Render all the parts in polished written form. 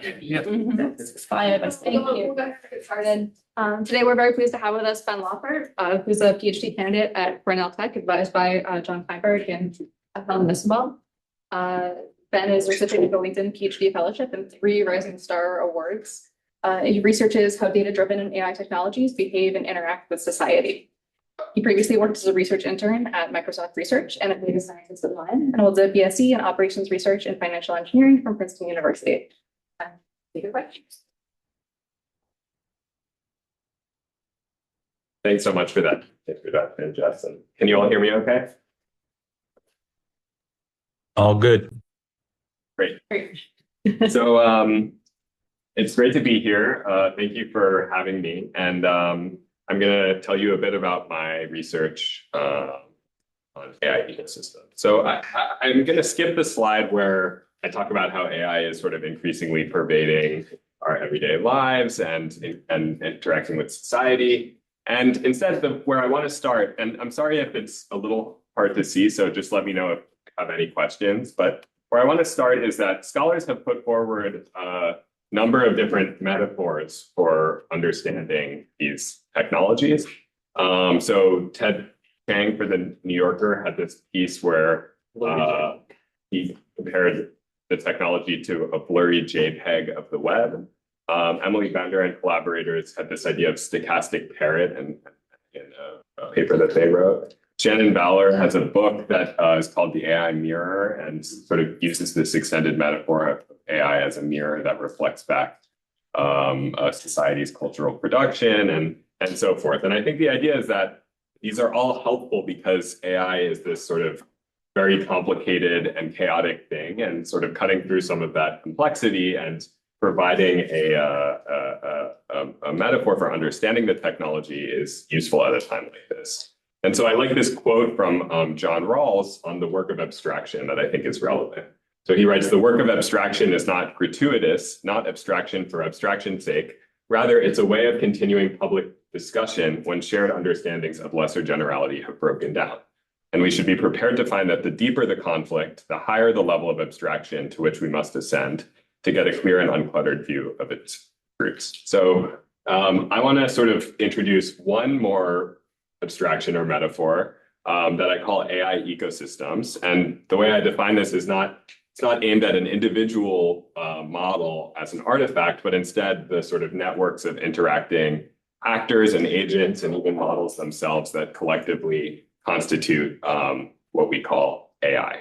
Yeah. Thank you. Get started. Today, we're very pleased to have with us Ben Laufer, who's a PhD candidate at Cornell Tech, advised by John Feinberg and Helen Nissenbaum. Ben is recipients of the LinkedIn PhD Fellowship and 3 Rising Star Awards. He researches how data-driven and AI technologies behave and interact with society. He previously worked as a research intern at Microsoft Research and a data scientist at Lion, and holds a BSc in operations research and financial engineering from Princeton University. Take your questions. Thanks so much for that introduction, Justin. Can you all hear me okay? All good. Great. So it's great to be here. Thank you for having me. And I'm going to tell you a bit about my research on AI ecosystems. So I'm going to skip the slide where I talk about how AI is sort of increasingly pervading our everyday lives and interacting with society. And instead, where I want to start, and I'm sorry if it's a little hard to see, so just let me know if you have any questions. But where I want to start is that scholars have put forward a number of different metaphors for understanding these technologies. So Ted Chiang for the New Yorker had this piece where he compared the technology to a blurry JPEG of the web. Emily Bender and collaborators had this idea of stochastic parrot in a paper that they wrote. Shannon Bowler has a book that is called The AI Mirror and sort of uses this extended metaphor of AI as a mirror that reflects back a society's cultural production and so forth. And I think the idea is that these are all helpful because AI is this sort of very complicated and chaotic thing, and sort of cutting through some of that complexity and providing a metaphor for understanding the technology is useful at a time like this. And so I like this quote from John Rawls on the work of abstraction that I think is relevant. So he writes, "The work of abstraction is not gratuitous, not abstraction for abstraction's sake. Rather, it's a way of continuing public discussion when shared understandings of lesser generality have broken down. And we should be prepared to find that the deeper the conflict, the higher the level of abstraction to which we must ascend to get a clear and uncluttered view of its roots." So I want to sort of introduce one more abstraction or metaphor that I call AI ecosystems. And the way I define this is it's not aimed at an individual model as an artifact, but instead the sort of networks of interacting actors and agents and even models themselves that collectively constitute what we call AI.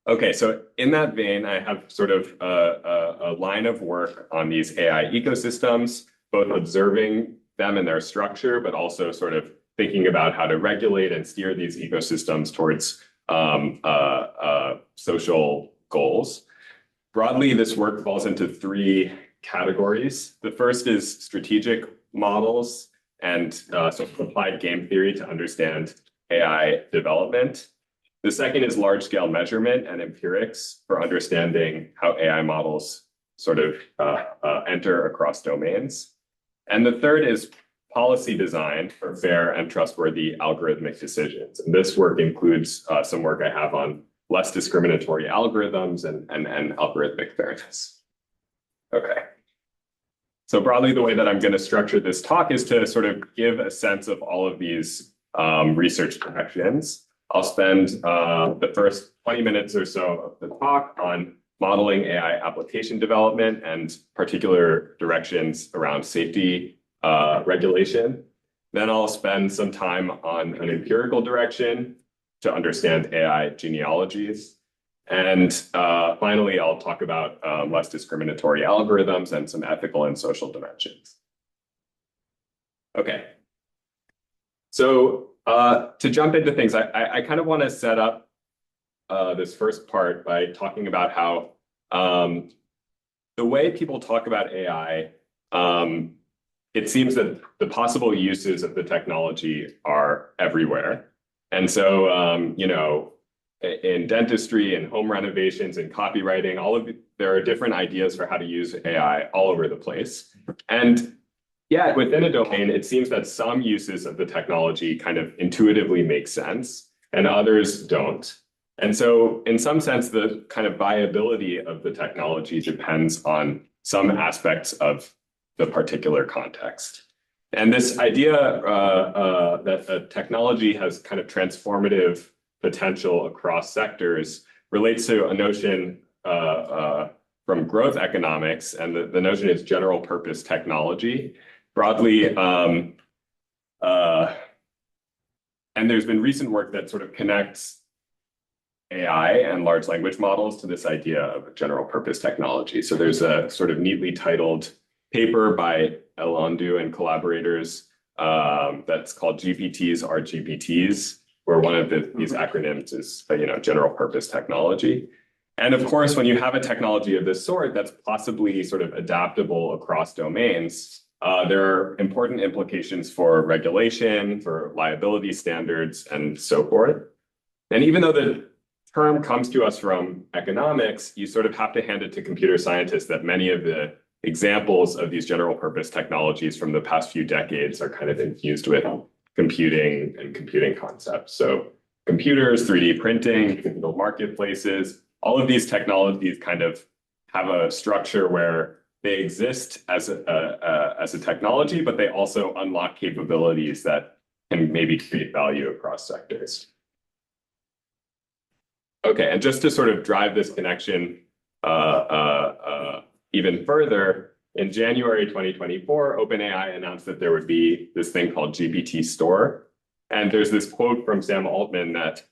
Okay, so in that vein, I have sort of a line of work on these AI ecosystems, both observing them and their structure, but also sort of thinking about how to regulate and steer these ecosystems towards social goals. Broadly, this work falls into 3 categories. The first is strategic models and sort of applied game theory to understand AI development. The second is large-scale measurement and empirics for understanding how AI models sort of enter across domains. And the third is policy design for fair and trustworthy algorithmic decisions. And this work includes some work I have on less discriminatory algorithms and algorithmic fairness. Okay. So broadly, the way that I'm going to structure this talk is to sort of give a sense of all of these research directions. I'll spend the first 20 minutes or so of the talk on modeling AI application development and particular directions around safety regulation. Then I'll spend some time on an empirical direction to understand AI genealogies. And finally, I'll talk about less discriminatory algorithms and some ethical and social dimensions. Okay. So to jump into things, I kind of want to set up this first part by talking about how the way people talk about AI, it seems that the possible uses of the technology are everywhere. And so, you know, in dentistry and home renovations and copywriting, there are different ideas for how to use AI all over the place. And yeah, within a domain, it seems that some uses of the technology kind of intuitively make sense and others don't. And so in some sense, the kind of viability of the technology depends on some aspects of the particular context. And this idea that a technology has kind of transformative potential across sectors relates to a notion from growth economics, and the notion is general purpose technology. Broadly, and there's been recent work that sort of connects AI and large language models to this idea of general purpose technology. So there's a sort of neatly titled paper by Elondu and collaborators that's called GPTs are GPTs, where one of these acronyms is general purpose technology. And of course, when you have a technology of this sort that's possibly sort of adaptable across domains, there are important implications for regulation, for liability standards, and so forth. And even though the term comes to us from economics, you sort of have to hand it to computer scientists that many of the examples of these general purpose technologies from the past few decades are kind of infused with computing and computing concepts. So computers, 3D printing, digital marketplaces, all of these technologies kind of have a structure where they exist as a technology, but they also unlock capabilities that can maybe create value across sectors. Okay, and just to sort of drive this connection even further, in January 2024, OpenAI announced that there would be this thing called GPT Store. And there's this quote from Sam Altman that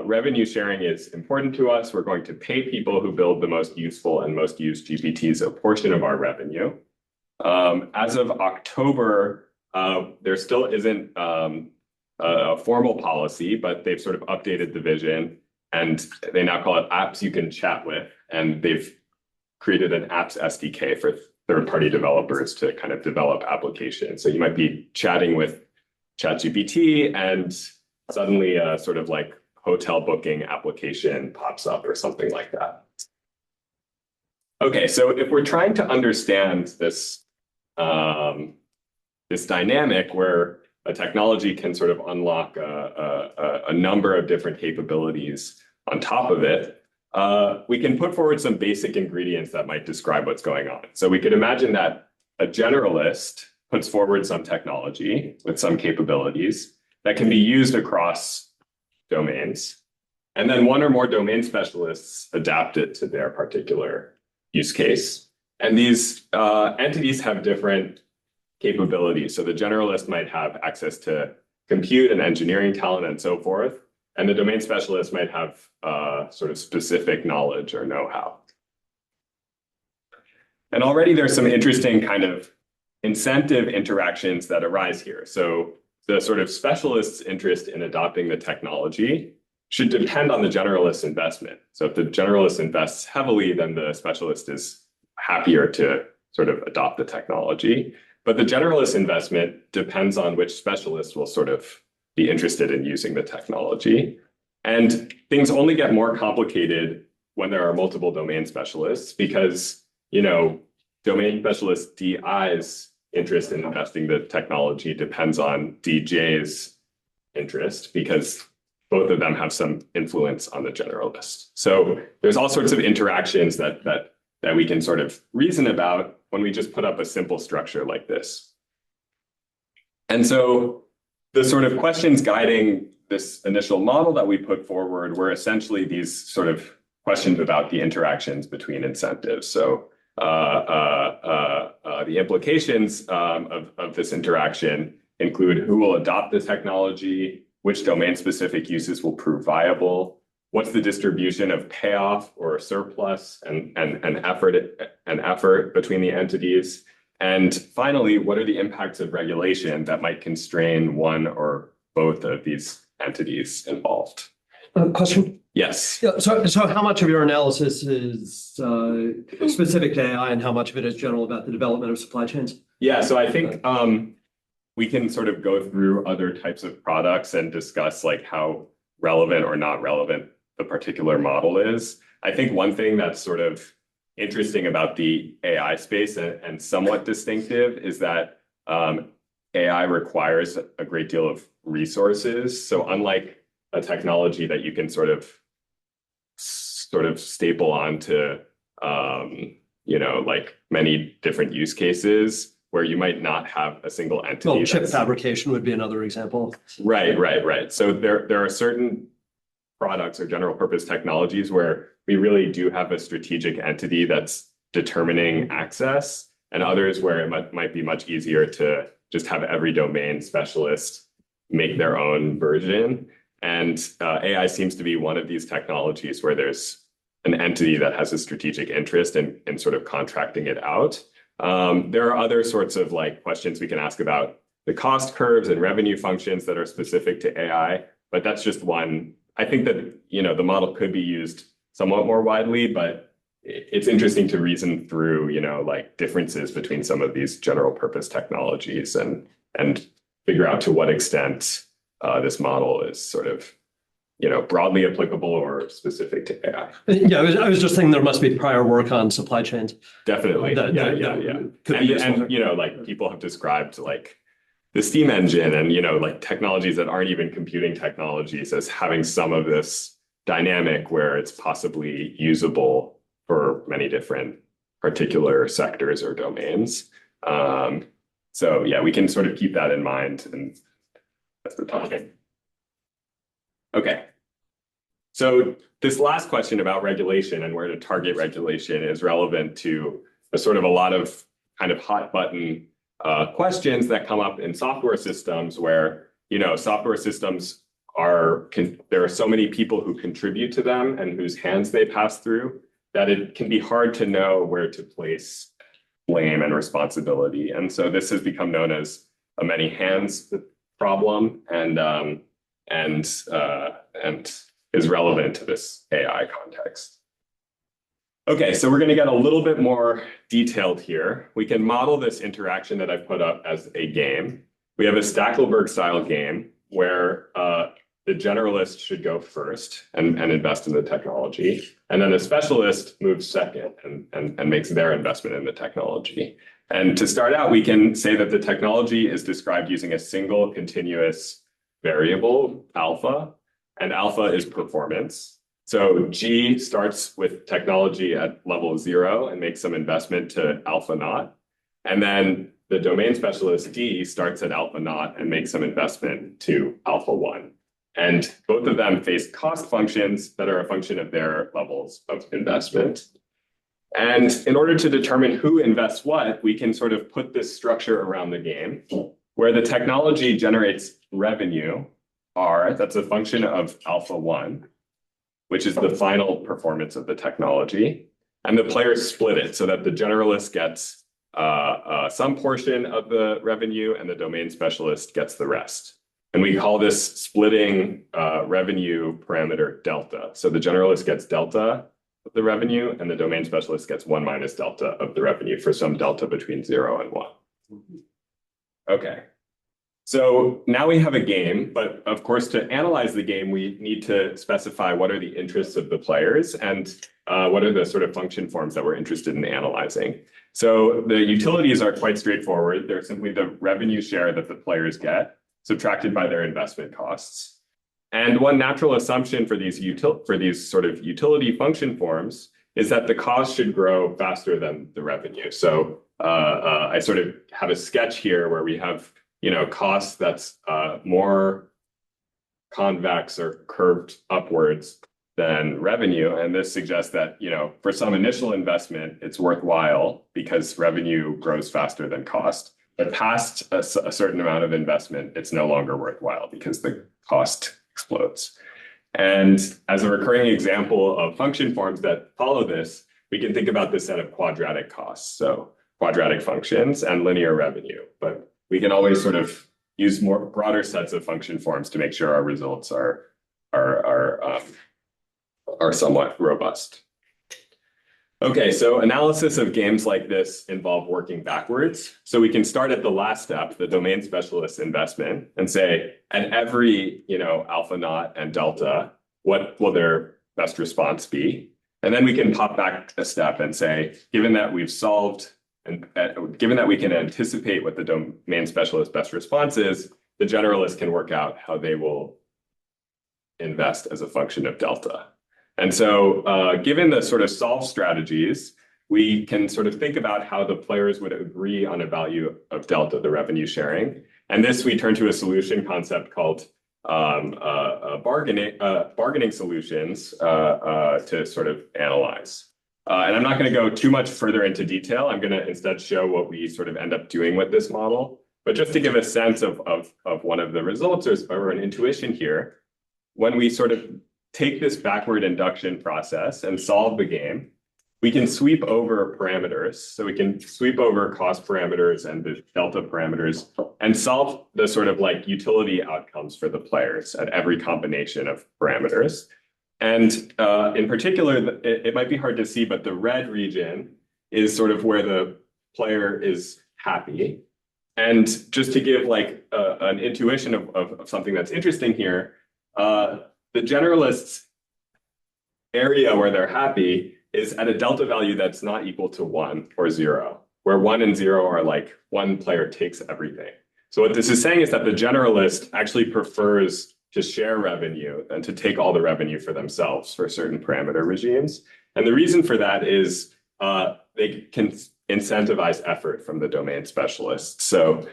revenue sharing is important to us. We're going to pay people who build the most useful and most used GPTs a portion of our revenue. As of October, there still isn't a formal policy, but they've sort of updated the vision, and they now call it apps you can chat with. And they've created an apps SDK for third-party developers to kind of develop applications. So you might be chatting with ChatGPT, and suddenly a sort of like hotel booking application pops up or something like that. Okay, so if we're trying to understand this, this dynamic where a technology can sort of unlock a number of different capabilities on top of it, we can put forward some basic ingredients that might describe what's going on. So we could imagine that a generalist puts forward some technology with some capabilities that can be used across domains. And then one or more domain specialists adapt it to their particular use case. And these entities have different capabilities. So the generalist might have access to compute and engineering talent and so forth. And the domain specialist might have sort of specific knowledge or know-how. And already there's some interesting kind of incentive interactions that arise here. So the sort of specialist's interest in adopting the technology should depend on the generalist's investment. So if the generalist invests heavily, then the specialist is happier to sort of adopt the technology. But the generalist investment depends on which specialist will sort of be interested in using the technology. And things only get more complicated when there are multiple domain specialists because, domain specialist DI's interest in investing the technology depends on DJ's interest because both of them have some influence on the generalist. So there's all sorts of interactions that we can sort of reason about when we just put up a simple structure like this. And so the sort of questions guiding this initial model that we put forward were essentially these sort of questions about the interactions between incentives. So the implications of this interaction include who will adopt the technology, which domain-specific uses will prove viable, what's the distribution of payoff or surplus and effort between the entities, and finally, what are the impacts of regulation that might constrain one or both of these entities involved? Question? Yes. Yeah, so how much of your analysis is specific to AI and how much of it is general about the development of supply chains? Yeah, so I think we can sort of go through other types of products and discuss like how relevant or not relevant the particular model is. I think one thing that's sort of interesting about the AI space and somewhat distinctive is that AI requires a great deal of resources. So unlike a technology that you can sort of staple onto, like many different use cases where you might not have a single entity. Well, chip fabrication would be another example. Right. So there are certain products or general purpose technologies where we really do have a strategic entity that's determining access, and others where it might be much easier to just have every domain specialist make their own version. And AI seems to be one of these technologies where there's an entity that has a strategic interest in sort of contracting it out. There are other sorts of like questions we can ask about the cost curves and revenue functions that are specific to AI, but that's just one. I think that, the model could be used somewhat more widely, but it's interesting to reason through, like differences between some of these general purpose technologies and figure out to what extent this model is sort of, broadly applicable or specific to AI. Yeah, I was just thinking there must be prior work on supply chains. Definitely. Yeah. And like people have described like the steam engine and, like technologies that aren't even computing technologies as having some of this dynamic where it's possibly usable for many different particular sectors or domains. So yeah, we can sort of keep that in mind and as we're talking. Okay. So this last question about regulation and where to target regulation is relevant to a lot of kind of hot button questions that come up in software systems where, software systems there are so many people who contribute to them and whose hands they pass through that it can be hard to know where to place blame and responsibility. And so this has become known as a many hands problem and is relevant to this AI context. Okay, so we're going to get a little bit more detailed here. We can model this interaction that I've put up as a game. We have a Stackelberg style game where the generalist should go first and invest in the technology. And then the specialist moves second and makes their investment in the technology. And to start out, we can say that the technology is described using a single continuous variable, alpha, and alpha is performance. So G starts with technology at level 0 and makes some investment to alpha naught. And then the domain specialist D starts at alpha naught and makes some investment to alpha 1. And both of them face cost functions that are a function of their levels of investment. And in order to determine who invests what, we can sort of put this structure around the game where the technology generates revenue, R, that's a function of alpha 1, which is the final performance of the technology. And the players split it so that the generalist gets some portion of the revenue and the domain specialist gets the rest. And we call this splitting revenue parameter delta. So the generalist gets delta of the revenue and the domain specialist gets 1 minus delta of the revenue for some delta between 0 and 1. Okay. So now we have a game, but of course, to analyze the game, we need to specify what are the interests of the players and what are the sort of function forms that we're interested in analyzing. So the utilities are quite straightforward. They're simply the revenue share that the players get, subtracted by their investment costs. And one natural assumption for these sort of utility function forms is that the cost should grow faster than the revenue. So I sort of have a sketch here where we have cost that's more convex or curved upwards than revenue. And this suggests that, for some initial investment, it's worthwhile because revenue grows faster than cost. But past a certain amount of investment, it's no longer worthwhile because the cost explodes. And as a recurring example of function forms that follow this, we can think about this set of quadratic costs. So quadratic functions and linear revenue. But we can always sort of use more broader sets of function forms to make sure our results are somewhat robust. Okay, so analysis of games like this involve working backwards. So we can start at the last step, the domain specialist investment, and say at every alpha naught and delta, what will their best response be? And then we can pop back a step and say, given that we've solved and given that we can anticipate what the domain specialist best response is, the generalist can work out how they will invest as a function of delta. And so given the sort of solve strategies, we can sort of think about how the players would agree on a value of delta, the revenue sharing. And this we turn to a solution concept called bargaining solutions to sort of analyze. And I'm not going to go too much further into detail. I'm going to instead show what we sort of end up doing with this model. But just to give a sense of one of the results or an intuition here, when we sort of take this backward induction process and solve the game, we can sweep over parameters. So we can sweep over cost parameters and the delta parameters and solve the sort of like utility outcomes for the players at every combination of parameters. And in particular, it might be hard to see, but the red region is sort of where the player is happy. And just to give like an intuition of something that's interesting here, the generalists area where they're happy is at a delta value that's not equal to 1 or 0, where 1 and 0 are like one player takes everything. So what this is saying is that the generalist actually prefers to share revenue than to take all the revenue for themselves for certain parameter regimes. And the reason for that is they can incentivize effort from the domain specialists. So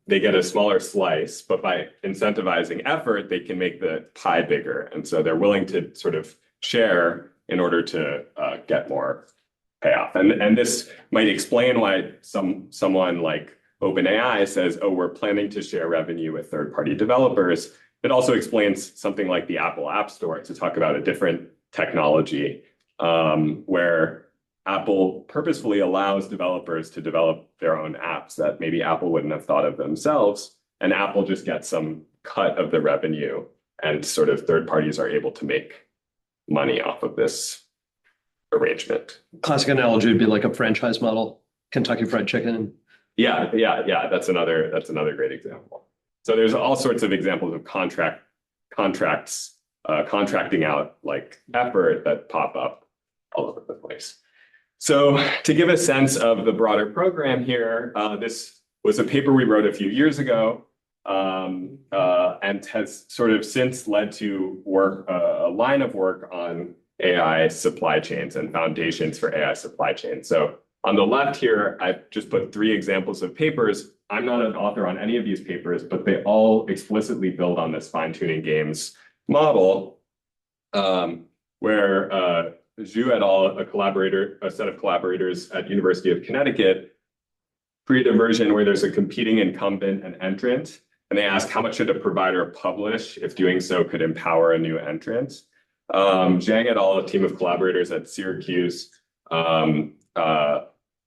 they get a smaller slice, but by incentivizing effort, they can make the pie bigger. And so they're willing to sort of share in order to get more payoff. And this might explain why someone like OpenAI says, oh, we're planning to share revenue with third-party developers. It also explains something like the Apple App Store, to talk about a different technology where Apple purposefully allows developers to develop their own apps that maybe Apple wouldn't have thought of themselves. And Apple just gets some cut of the revenue, and sort of third parties are able to make money off of this arrangement. Classic analogy would be like a franchise model, Kentucky Fried Chicken. Yeah. That's another great example. So there's all sorts of examples of contracts, contracting out like effort that pop up all over the place. So to give a sense of the broader program here, this was a paper we wrote a few years ago, and has sort of since led to work, a line of work on AI supply chains and foundations for AI supply chains. So on the left here, I've just put 3 examples of papers. I'm not an author on any of these papers, but they all explicitly build on this fine-tuning games model, where Zhu et al., a set of collaborators at University of Connecticut, create a version where there's a competing incumbent and entrant, and they ask how much should a provider publish if doing so could empower a new entrant. Zhang et al., a team of collaborators at Syracuse,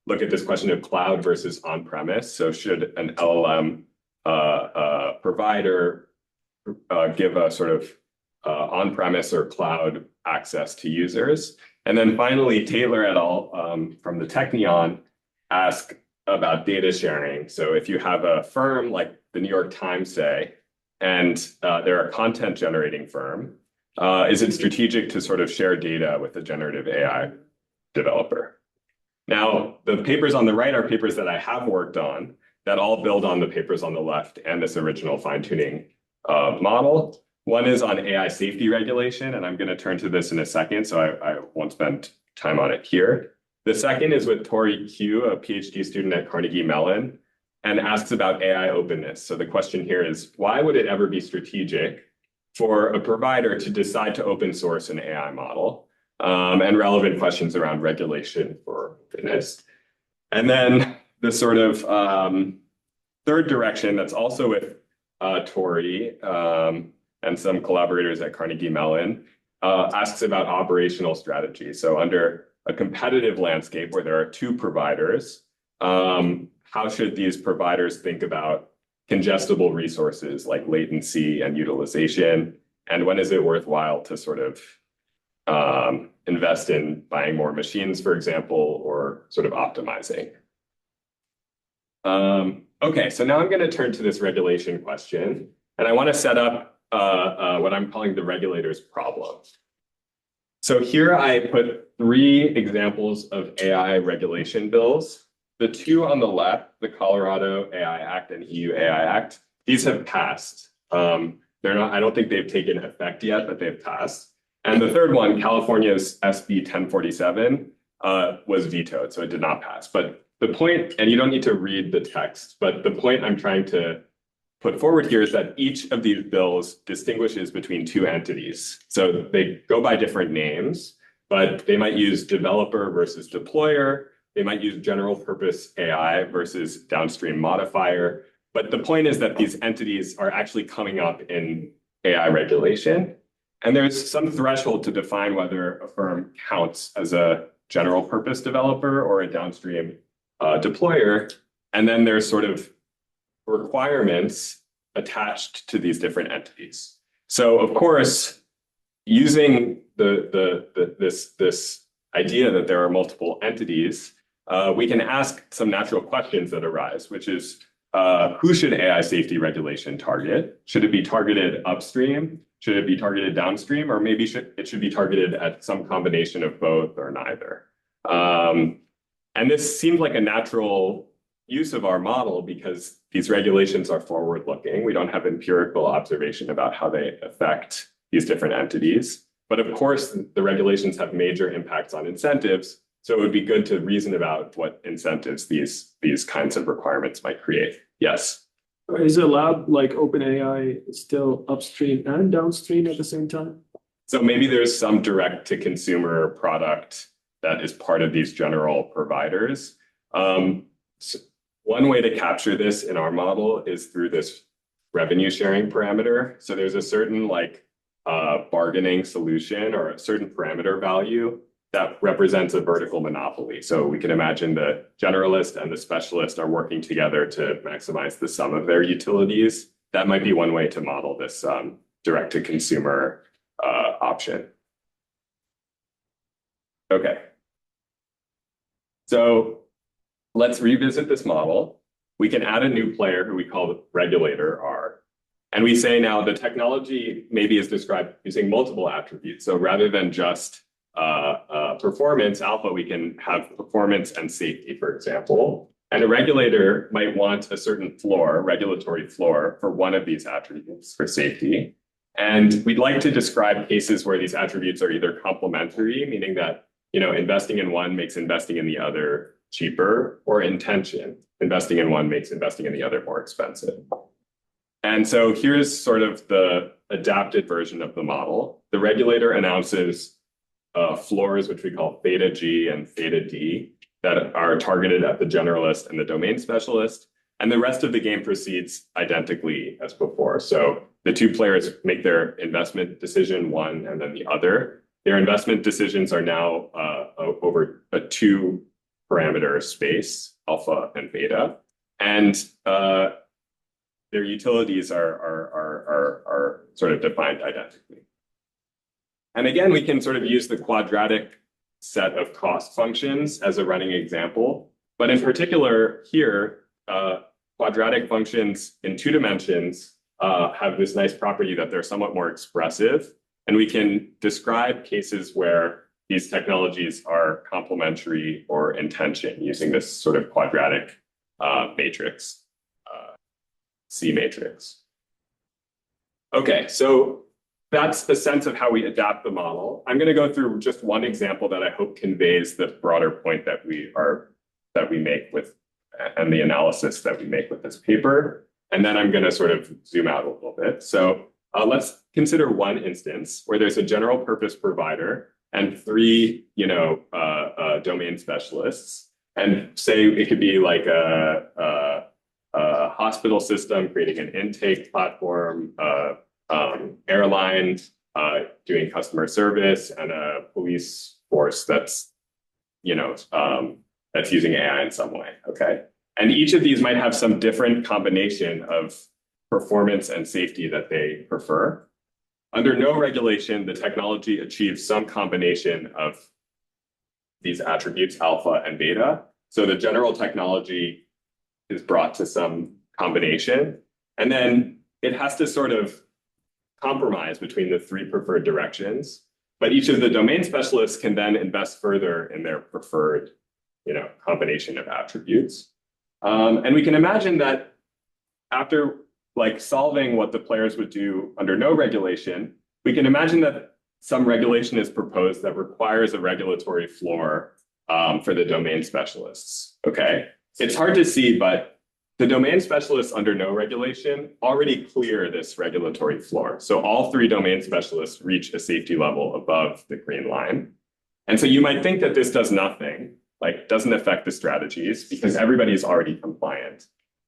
look at this question of cloud versus on-premise. So should an LLM provider give a sort of on-premise or cloud access to users? And then finally, Taylor et al. From the Technion ask about data sharing. So if you have a firm like the New York Times, say, and they're a content generating firm, is it strategic to sort of share data with a generative AI developer? Now, the papers on the right are papers that I have worked on that all build on the papers on the left and this original fine-tuning model. One is on AI safety regulation, and I'm going to turn to this in a second, so I won't spend time on it here. The second is with Tori Q, a PhD student at Carnegie Mellon, and asks about AI openness. So the question here is, why would it ever be strategic for a provider to decide to open source an AI model? And relevant questions around regulation for openness. And then the sort of third direction that's also with Tori and some collaborators at Carnegie Mellon asks about operational strategy. So under a competitive landscape where there are 2 providers, how should these providers think about congestible resources like latency and utilization? And when is it worthwhile to sort of invest in buying more machines, for example, or sort of optimizing? Okay, so now I'm going to turn to this regulation question, and I want to set up what I'm calling the regulator's problem. So here I put 3 examples of AI regulation bills. The 2 on the left, the Colorado AI Act and EU AI Act, these have passed. They're They're not, I don't think they've taken effect yet, but they've passed. And the third one, California's SB 1047, was vetoed, so it did not pass. But the point, and you don't need to read the text, but the point I'm trying to put forward here is that each of these bills distinguishes between two entities. So they go by different names, but they might use developer versus deployer. They might use general purpose AI versus downstream modifier. But the point is that these entities are actually coming up in AI regulation. And there's some threshold to define whether a firm counts as a general purpose developer or a downstream deployer. And then there's sort of requirements attached to these different entities. So of course, using this idea that there are multiple entities, we can ask some natural questions that arise, which is, who should AI safety regulation target? Should it be targeted upstream? Should it be targeted downstream? Or maybe it should be targeted at some combination of both or neither? And this seems like a natural use of our model because these regulations are forward-looking. We don't have empirical observation about how they affect these different entities. But of course, the regulations have major impacts on incentives. So it would be good to reason about what incentives these kinds of requirements might create. Yes. Is a lab like OpenAI still upstream and downstream at the same time? So maybe there's some direct-to-consumer product that is part of these general providers. So one way to capture this in our model is through this revenue sharing parameter. So there's a certain bargaining solution or a certain parameter value that represents a vertical monopoly. So we can imagine the generalist and the specialist are working together to maximize the sum of their utilities. That might be one way to model this direct-to-consumer option. Okay. So let's revisit this model. We can add a new player who we call the regulator R. And we say now the technology maybe is described using multiple attributes. So rather than just performance alpha, we can have performance and safety, for example. And a regulator might want a certain floor, regulatory floor, for one of these attributes for safety. And we'd like to describe cases where these attributes are either complementary, meaning that investing in one makes investing in the other cheaper, or in tension, investing in one makes investing in the other more expensive. And so here's sort of the adapted version of the model. The regulator announces floors, which we call theta G and theta D, that are targeted at the generalist and the domain specialist. And the rest of the game proceeds identically as before. So the two players make their investment decision, one and then the other. Their investment decisions are now over a two-parameter space, alpha and beta. And their utilities are sort of defined identically. And again, we can sort of use the quadratic set of cost functions as a running example. But in particular here, quadratic functions in 2 dimensions have this nice property that they're somewhat more expressive. And we can describe cases where these technologies are complementary or in tension using this sort of quadratic matrix, C matrix. Okay, so that's a sense of how we adapt the model. I'm going to go through just one example that I hope conveys the broader point that we make with and the analysis that we make with this paper. And then I'm going to sort of zoom out a little bit. So let's consider one instance where there's a general purpose provider and 3, domain specialists. And say it could be like a hospital system creating an intake platform, airline doing customer service, and a police force that's using AI in some way. Okay, and each of these might have some different combination of performance and safety that they prefer. Under no regulation, the technology achieves some combination of these attributes, alpha and beta. So the general technology is brought to some combination, and then it has to sort of compromise between the 3 preferred directions. But each of the domain specialists can then invest further in their preferred, combination of attributes. And we can imagine that after like solving what the players would do under no regulation, we can imagine that some regulation is proposed that requires a regulatory floor for the domain specialists. Okay, it's hard to see, but the domain specialists under no regulation already clear this regulatory floor. So all three domain specialists reach a safety level above the green line. And so you might think that this does nothing, like doesn't affect the strategies because everybody's already compliant.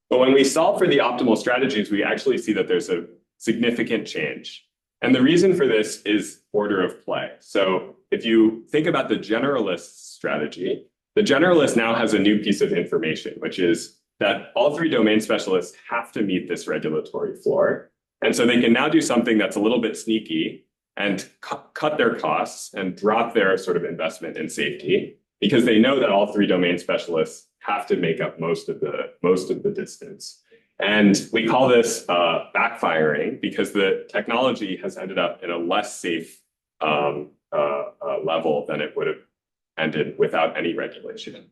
But when we solve for the optimal strategies, we actually see that there's a significant change. And the reason for this is order of play. So if you think about the generalist strategy, the generalist now has a new piece of information, which is that all three domain specialists have to meet this regulatory floor. And so they can now do something that's a little bit sneaky and cut their costs and drop their sort of investment in safety because they know that all three domain specialists have to make up most of the distance. And we call this backfiring because the technology has ended up in a less safe level than it would have ended without any regulation.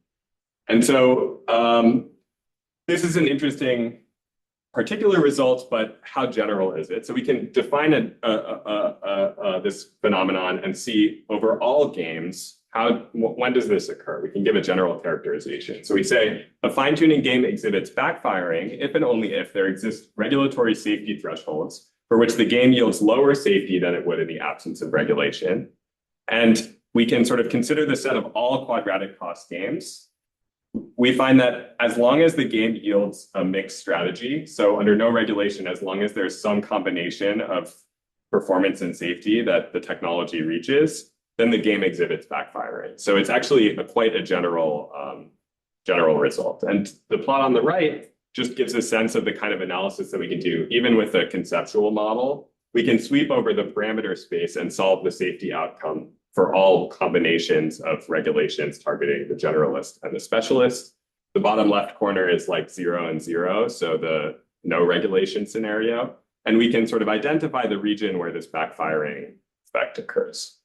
And so this is an interesting particular result, but how general is it? So we can define this phenomenon and see over all games, when does this occur? We can give a general characterization. So we say a fine-tuning game exhibits backfiring if and only if there exist regulatory safety thresholds for which the game yields lower safety than it would in the absence of regulation. And we can sort of consider the set of all quadratic cost games. We find that as long as the game yields a mixed strategy, so under no regulation, as long as there's some combination of performance and safety that the technology reaches, then the game exhibits backfiring. So it's actually quite a general result. And the plot on the right just gives a sense of the kind of analysis that we can do. Even with a conceptual model, we can sweep over the parameter space and solve the safety outcome for all combinations of regulations targeting the generalist and the specialist. The bottom left corner is like 0 and 0, so the no regulation scenario. And we can sort of identify the region where this backfiring effect occurs.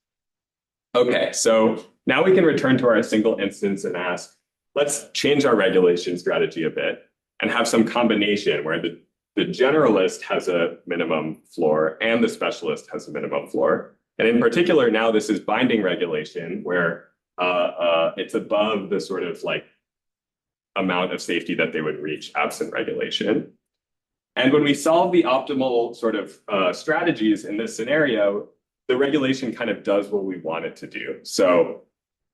Okay, so now we can return to our single instance and ask, let's change our regulation strategy a bit and have some combination where the generalist has a minimum floor and the specialist has a minimum floor. And in particular, now this is binding regulation where it's above the sort of like amount of safety that they would reach absent regulation. And when we solve the optimal sort of strategies in this scenario, the regulation kind of does what we want it to do. So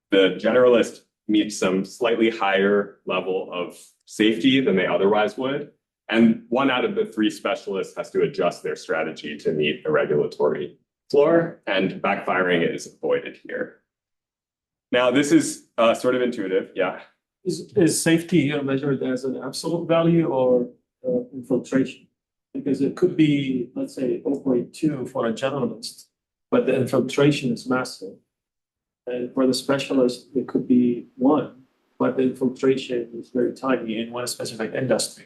the generalist meets some slightly higher level of safety than they otherwise would. And one out of the three specialists has to adjust their strategy to meet a regulatory floor, and backfiring is avoided here. Now, this is sort of intuitive. Yeah. Is safety here measured as an absolute value or infiltration? Because it could be, let's say, 0.2 for a generalist, but the infiltration is massive. And for the specialist, it could be 1, but the infiltration is very tiny in one specific industry.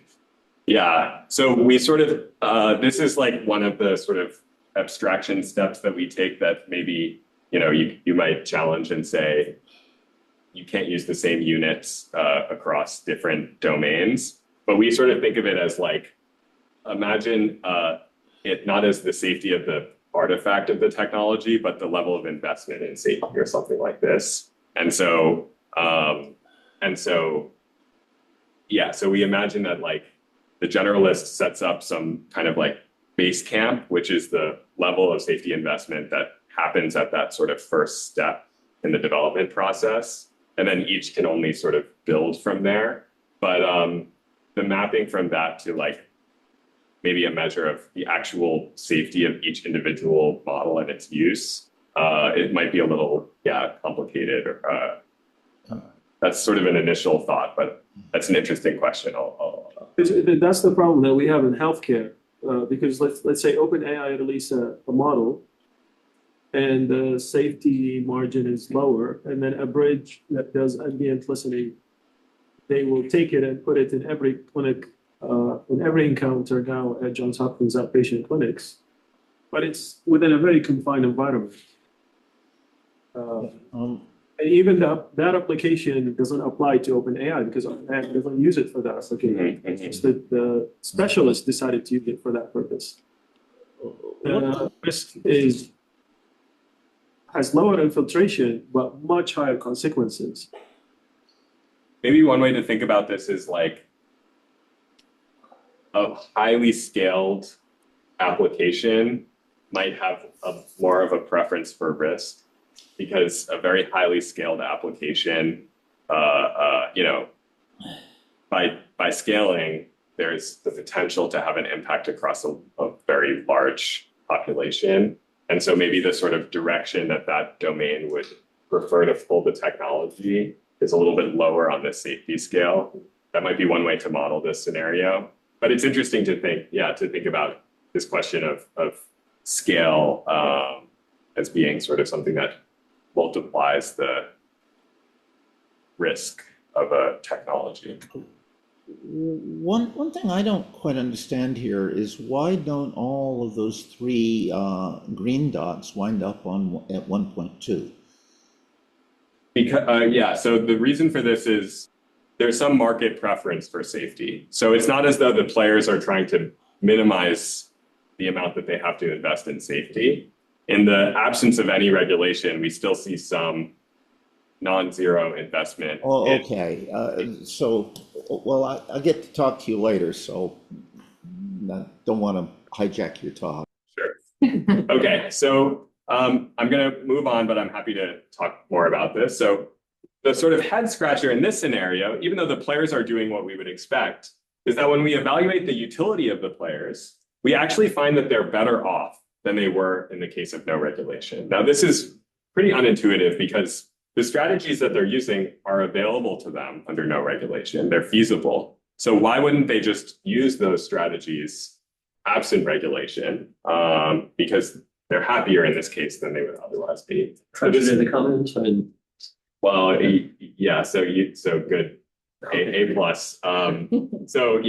Yeah. So we sort of, this is like one of the sort of abstraction steps that we take that maybe, you might challenge and say, you can't use the same units across different domains. But we sort of think of it as like, imagine it not as the safety of the artifact of the technology, but the level of investment in safety or something like this. And so, yeah, so we imagine that like the generalist sets up some kind of like base camp, which is the level of safety investment that happens at that sort of first step in the development process. And then each can only sort of build from there. But the mapping from that to like maybe a measure of the actual safety of each individual model and its use, it might be a little, complicated. Or that's sort of an initial thought, but that's an interesting question. That's the problem that we have in healthcare, because let's say OpenAI release a model, and the safety margin is lower, and then a bridge that does ambient listening, they will take it and put it in every clinic, in every encounter now at Johns Hopkins outpatient clinics, but it's within a very confined environment. And even that application doesn't apply to OpenAI because OpenAI doesn't use it for that application. It's just that the specialists decided to use it for that purpose. The risk has lower infiltration, but much higher consequences. Maybe one way to think about this is like a highly scaled application might have more of a preference for risk because a very highly scaled application, you know, by scaling, there's the potential to have an impact across a very large population. And so maybe the sort of direction that domain would prefer to pull the technology is a little bit lower on the safety scale. That might be one way to model this scenario. But it's interesting to think about this question of scale as being sort of something that multiplies the risk of a technology. One thing I don't quite understand here is why don't all of those three green dots wind up at 1.2? Because so the reason for this is there's some market preference for safety. So it's not as though the players are trying to minimize the amount that they have to invest in safety. In the absence of any regulation, we still see some non-zero investment. Oh, okay. Well, I get to talk to you later, so I don't want to hijack your talk. Sure. Okay, so I'm going to move on, but I'm happy to talk more about this. So the sort of head scratcher in this scenario, even though the players are doing what we would expect, is that when we evaluate the utility of the players, we actually find that they're better off than they were in the case of no regulation. Now, this is pretty unintuitive because the strategies that they're using are available to them under no regulation. They're feasible. So why wouldn't they just use those strategies absent regulation? Because they're happier in this case than they would otherwise be. So this is the comment. I mean, well, yeah. So good, A plus. So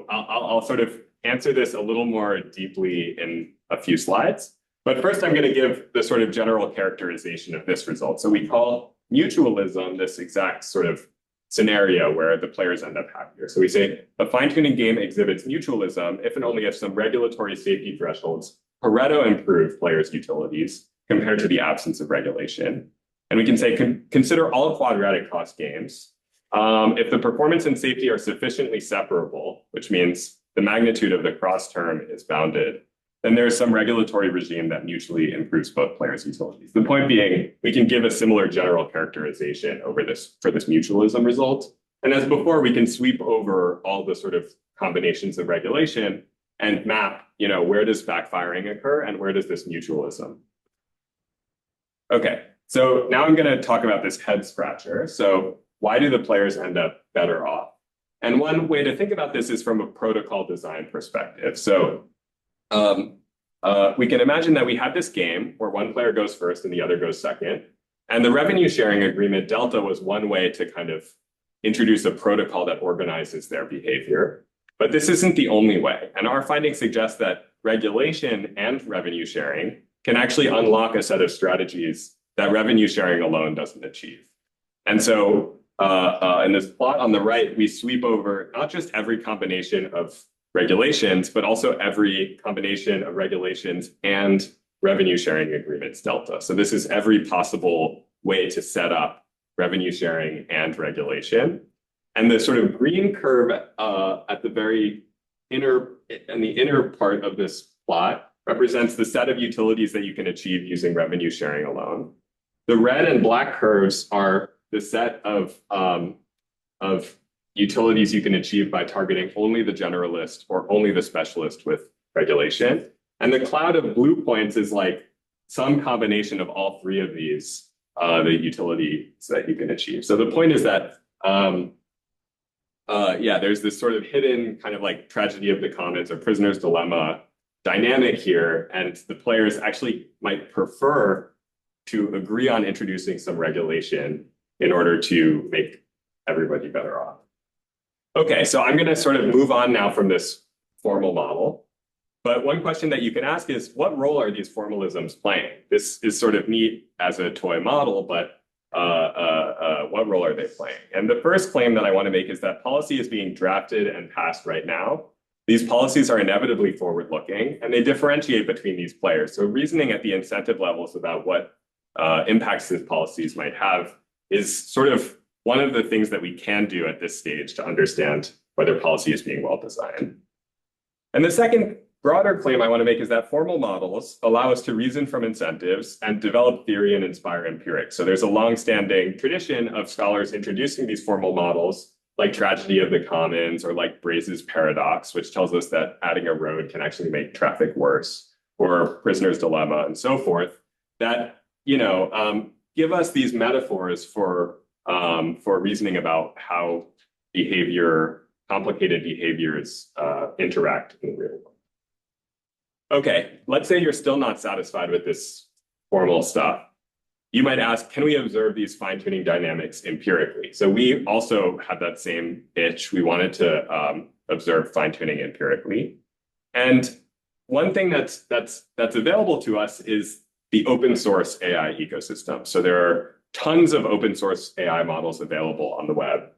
I'll sort of answer this a little more deeply in a few slides. But first, I'm going to give the sort of general characterization of this result. So we call mutualism this exact sort of scenario where the players end up happier. So we say a fine-tuning game exhibits mutualism if and only if some regulatory safety thresholds Pareto improve players' utilities compared to the absence of regulation. And we can say consider all quadratic cost games. If the performance and safety are sufficiently separable, which means the magnitude of the cross term is bounded, then there's some regulatory regime that mutually improves both players' utilities. The point being, we can give a similar general characterization for this mutualism result. And as before, we can sweep over all the sort of combinations of regulation and map, where does backfiring occur and where does this mutualism? Okay, so now I'm going to talk about this head scratcher. So why do the players end up better off? And one way to think about this is from a protocol design perspective. So we can imagine that we have this game where one player goes first and the other goes second. And the revenue sharing agreement Delta was one way to kind of introduce a protocol that organizes their behavior. But this isn't the only way. And our findings suggest that regulation and revenue sharing can actually unlock a set of strategies that revenue sharing alone doesn't achieve. And so in this plot on the right, we sweep over not just every combination of regulations, but also every combination of regulations and revenue sharing agreements Delta. So this is every possible way to set up revenue sharing and regulation. And the sort of green curve at the very inner part of this plot represents the set of utilities that you can achieve using revenue sharing alone. The red and black curves are the set of utilities you can achieve by targeting only the generalist or only the specialist with regulation. And the cloud of blue points is like some combination of all three of these, the utilities that you can achieve. So the point is that, there's this sort of hidden kind of like tragedy of the commons or prisoner's dilemma dynamic here. And the players actually might prefer to agree on introducing some regulation in order to make everybody better off. Okay, so I'm going to sort of move on now from this formal model. But one question that you can ask is, what role are these formalisms playing? This is sort of neat as a toy model, but what role are they playing? And the first claim that I want to make is that policy is being drafted and passed right now. These policies are inevitably forward-looking, and they differentiate between these players. So reasoning at the incentive levels about what impacts these policies might have is sort of one of the things that we can do at this stage to understand whether policy is being well designed. And the second broader claim I want to make is that formal models allow us to reason from incentives and develop theory and inspire empirics. So there's a long-standing tradition of scholars introducing these formal models, like Tragedy of the Commons or like Braze's paradox, which tells us that adding a road can actually make traffic worse, or Prisoner's Dilemma and so forth, that, give us these metaphors for reasoning about how complicated behaviors interact in the real world. Okay, let's say you're still not satisfied with this formal stuff. You might ask, can we observe these fine-tuning dynamics empirically? So we also had that same itch. We wanted to observe fine-tuning empirically. And one thing that's available to us is the open source AI ecosystem. So there are tons of open source AI models available on the web.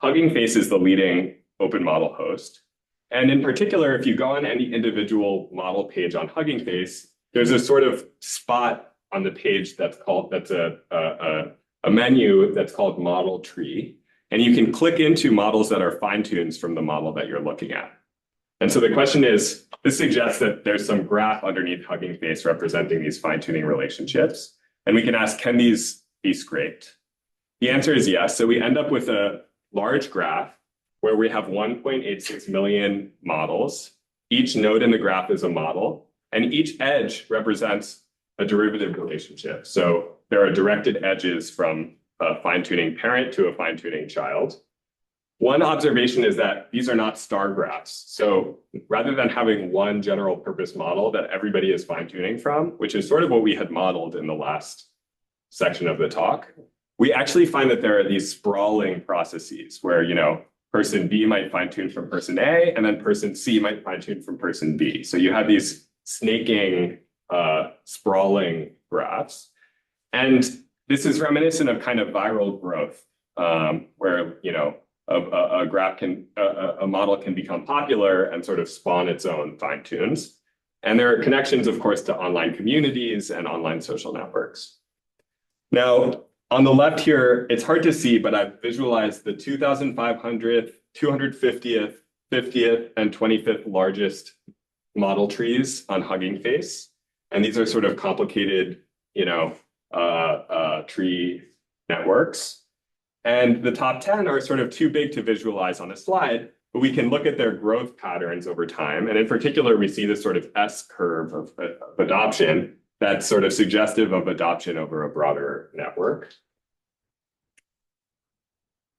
Hugging Face is the leading open model host. And in particular, if you go on any individual model page on Hugging Face, there's a sort of spot on the page that's a menu that's called model tree. And you can click into models that are fine-tuned from the model that you're looking at. And so the question is, this suggests that there's some graph underneath Hugging Face representing these fine-tuning relationships. And we can ask, can these be scraped? The answer is yes. So we end up with a large graph where we have 1.86 million models. Each node in the graph is a model, and each edge represents a derivative relationship. So there are directed edges from a fine-tuning parent to a fine-tuning child. One observation is that these are not star graphs. So rather than having one general purpose model that everybody is fine-tuning from, which is sort of what we had modeled in the last section of the talk, we actually find that there are these sprawling processes where, person B might fine-tune from person A, and then person C might fine-tune from person B. So you have these snaking, sprawling graphs. And this is reminiscent of kind of viral growth, where, a model can become popular and sort of spawn its own fine-tunes. And there are connections, of course, to online communities and online social networks. Now, on the left here, it's hard to see, but I've visualized the 2,500th, 250th, 50th, and 25th largest model trees on Hugging Face. And these are sort of complicated, tree networks. And the top 10 are sort of too big to visualize on a slide, but we can look at their growth patterns over time. And in particular, we see this sort of S curve of adoption that's sort of suggestive of adoption over a broader network.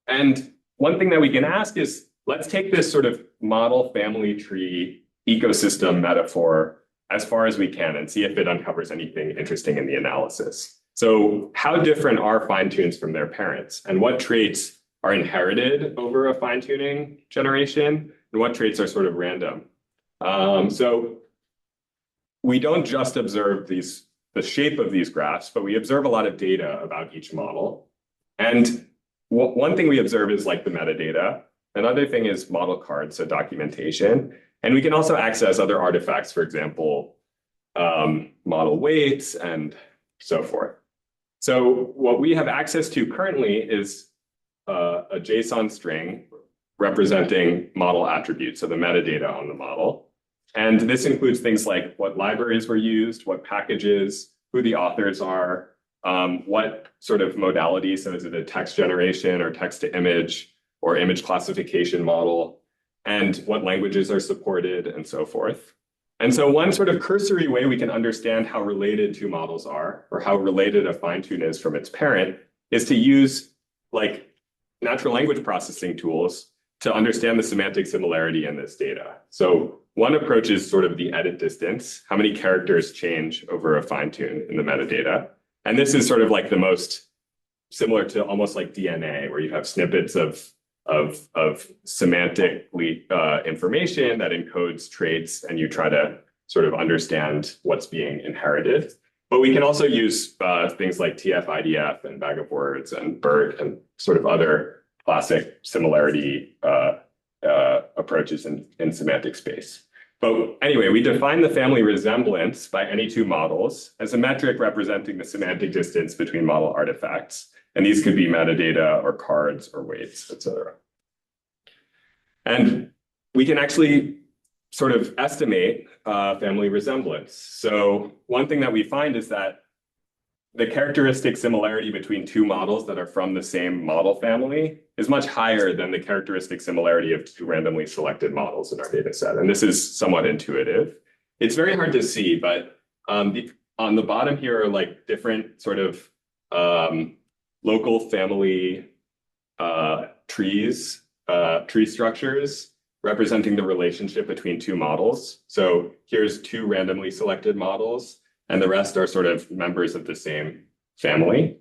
And one thing that we can ask is, let's take this sort of model family tree ecosystem metaphor as far as we can and see if it uncovers anything interesting in the analysis. So how different are fine-tunes from their parents? And what traits are inherited over a fine-tuning generation? And what traits are sort of random? So we don't just observe the shape of these graphs, but we observe a lot of data about each model. And one thing we observe is like the metadata. Another thing is model cards, so documentation. And we can also access other artifacts, for example, model weights and so forth. So what we have access to currently is a JSON string representing model attributes, so the metadata on the model. And this includes things like what libraries were used, what packages, who the authors are, what sort of modality, so is it a text generation or text to image or image classification model, and what languages are supported and so forth. And so one sort of cursory way we can understand how related two models are, or how related a fine-tune is from its parent, is to use like natural language processing tools to understand the semantic similarity in this data. So one approach is sort of the edit distance, how many characters change over a fine-tune in the metadata. And this is sort of like the most similar to almost like DNA, where you have snippets of semantic information that encodes traits, and you try to sort of understand what's being inherited. But we can also use things like TF, IDF, and bag of words, and BERT, and sort of other classic similarity approaches in semantic space. But anyway, we define the family resemblance by any two models as a metric representing the semantic distance between model artifacts. And these could be metadata or cards or weights, et cetera. And we can actually sort of estimate family resemblance. So one thing that we find is that the characteristic similarity between two models that are from the same model family is much higher than the characteristic similarity of two randomly selected models in our data set. And this is somewhat intuitive. It's very hard to see, but on the bottom here are like different sort of local family trees, tree structures representing the relationship between two models. So here's two randomly selected models, and the rest are sort of members of the same family.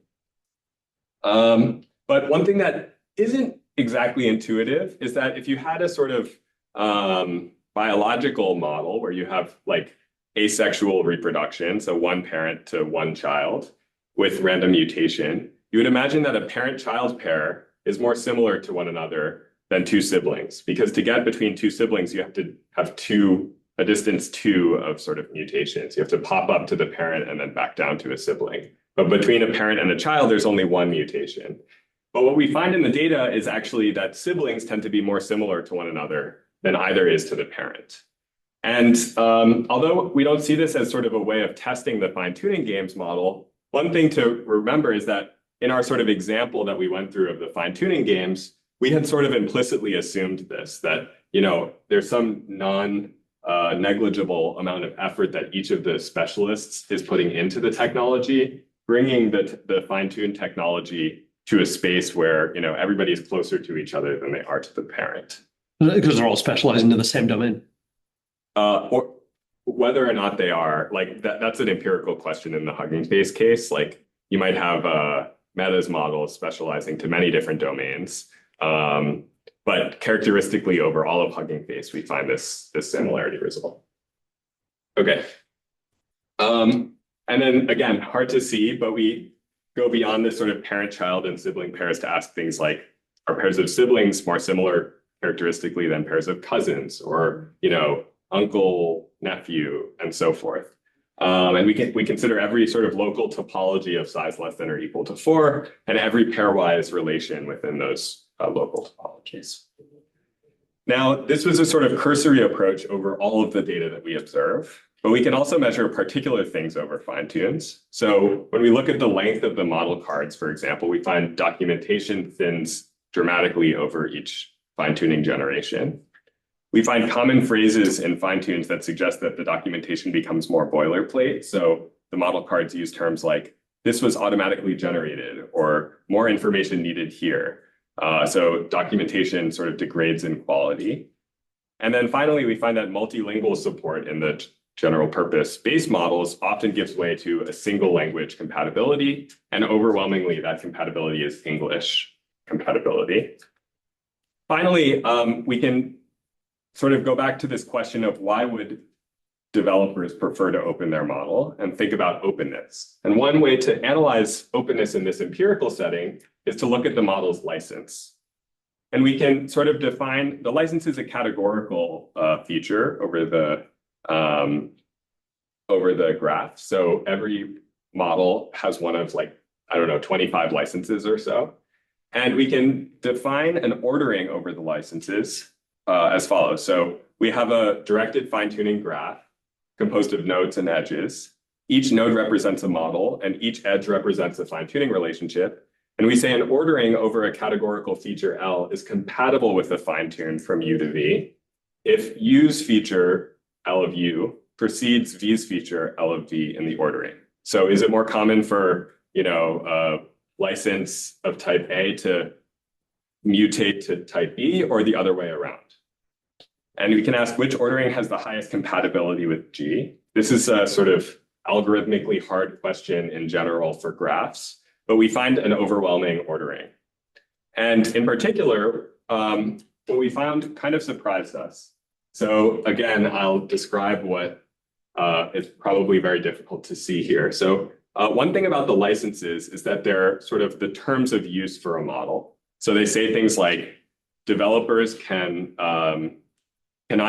But one thing that isn't exactly intuitive is that if you had a sort of biological model where you have like asexual reproduction, so one parent to one child with random mutation, you would imagine that a parent-child pair is more similar to one another than two siblings, because to get between two siblings, you have to have a distance 2 of sort of mutations. You have to pop up to the parent and then back down to a sibling. But between a parent and a child, there's only one mutation. But what we find in the data is actually that siblings tend to be more similar to one another than either is to the parent. And although we don't see this as sort of a way of testing the fine-tuning games model, one thing to remember is that in our sort of example that we went through of the fine-tuning games, we had sort of implicitly assumed this, that, you know, there's some negligible amount of effort that each of the specialists is putting into the technology, bringing the fine-tuned technology to a space where, you know, everybody is closer to each other than they are to the parent. Because they're all specialized into the same domain. Or whether or not they are, like that's an empirical question in the Hugging Face case. Like you might have Meta's models specializing to many different domains. But characteristically over all of Hugging Face, we find this similarity result. Okay. And then again, hard to see, but we go beyond this sort of parent-child and sibling pairs to ask things like, are pairs of siblings more similar characteristically than pairs of cousins, or, you know, uncle, nephew, and so forth. And we consider every sort of local topology of size less than or equal to 4, and every pairwise relation within those local topologies. Now, this was a sort of cursory approach over all of the data that we observe, but we can also measure particular things over fine-tunes. So when we look at the length of the model cards, for example, we find documentation thins dramatically over each fine-tuning generation. We find common phrases in fine-tunes that suggest that the documentation becomes more boilerplate. So the model cards use terms like, this was automatically generated, or more information needed here. So documentation sort of degrades in quality. And then finally, we find that multilingual support in the general purpose base models often gives way to a single language compatibility. And overwhelmingly, that compatibility is English compatibility. Finally, we can sort of go back to this question of why would developers prefer to open their model and think about openness. And one way to analyze openness in this empirical setting is to look at the model's license. And we can sort of define the license as a categorical feature over the graph. So every model has one of like, I don't know, 25 licenses or so. And we can define an ordering over the licenses as follows. So we have a directed fine-tuning graph composed of nodes and edges. Each node represents a model, and each edge represents a fine-tuning relationship. And we say an ordering over a categorical feature L is compatible with the fine-tune from U to V if U's feature, L of U, precedes V's feature, L of V, in the ordering. So is it more common for, you know, a license of type A to mutate to type B, or the other way around? And we can ask which ordering has the highest compatibility with G. This is a sort of algorithmically hard question in general for graphs, but we find an overwhelming ordering. And in particular, what we found kind of surprised us. So again, I'll describe what it's probably very difficult to see here. So one thing about the licenses is that they're sort of the terms of use for a model. So they say things like developers cannot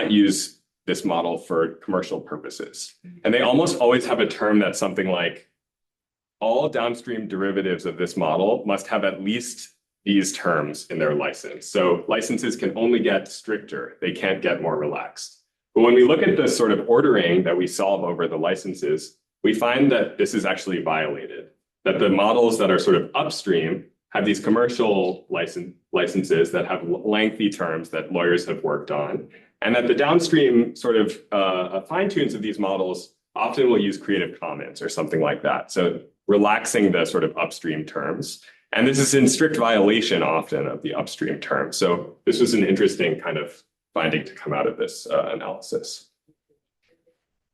use this model for commercial purposes. And they almost always have a term that's something like all downstream derivatives of this model must have at least these terms in their license. So licenses can only get stricter. They can't get more relaxed. But when we look at the sort of ordering that we solve over the licenses, we find that this is actually violated, that the models that are sort of upstream have these commercial licenses that have lengthy terms that lawyers have worked on, and that the downstream sort of fine-tunes of these models often will use Creative Commons or something like that. So relaxing the sort of upstream terms. And this is in strict violation often of the upstream terms. So this was an interesting kind of finding to come out of this analysis.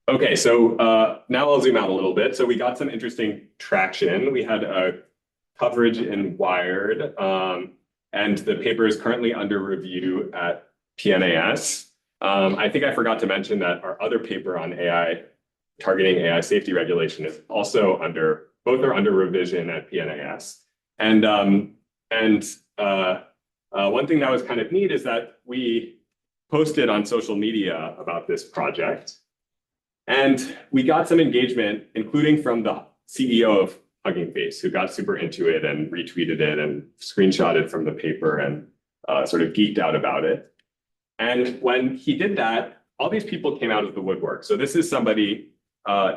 Okay, so now I'll zoom out a little bit. So we got some interesting traction. We had coverage in Wired, and the paper is currently under review at PNAS. I think I forgot to mention that our other paper on AI, targeting AI safety regulation, is also both are under revision at PNAS. And one thing that was kind of neat is that we posted on social media about this project. And we got some engagement, including from the CEO of Hugging Face, who got super into it and retweeted it and screenshotted from the paper and sort of geeked out about it. And when he did that, all these people came out of the woodwork. So this is somebody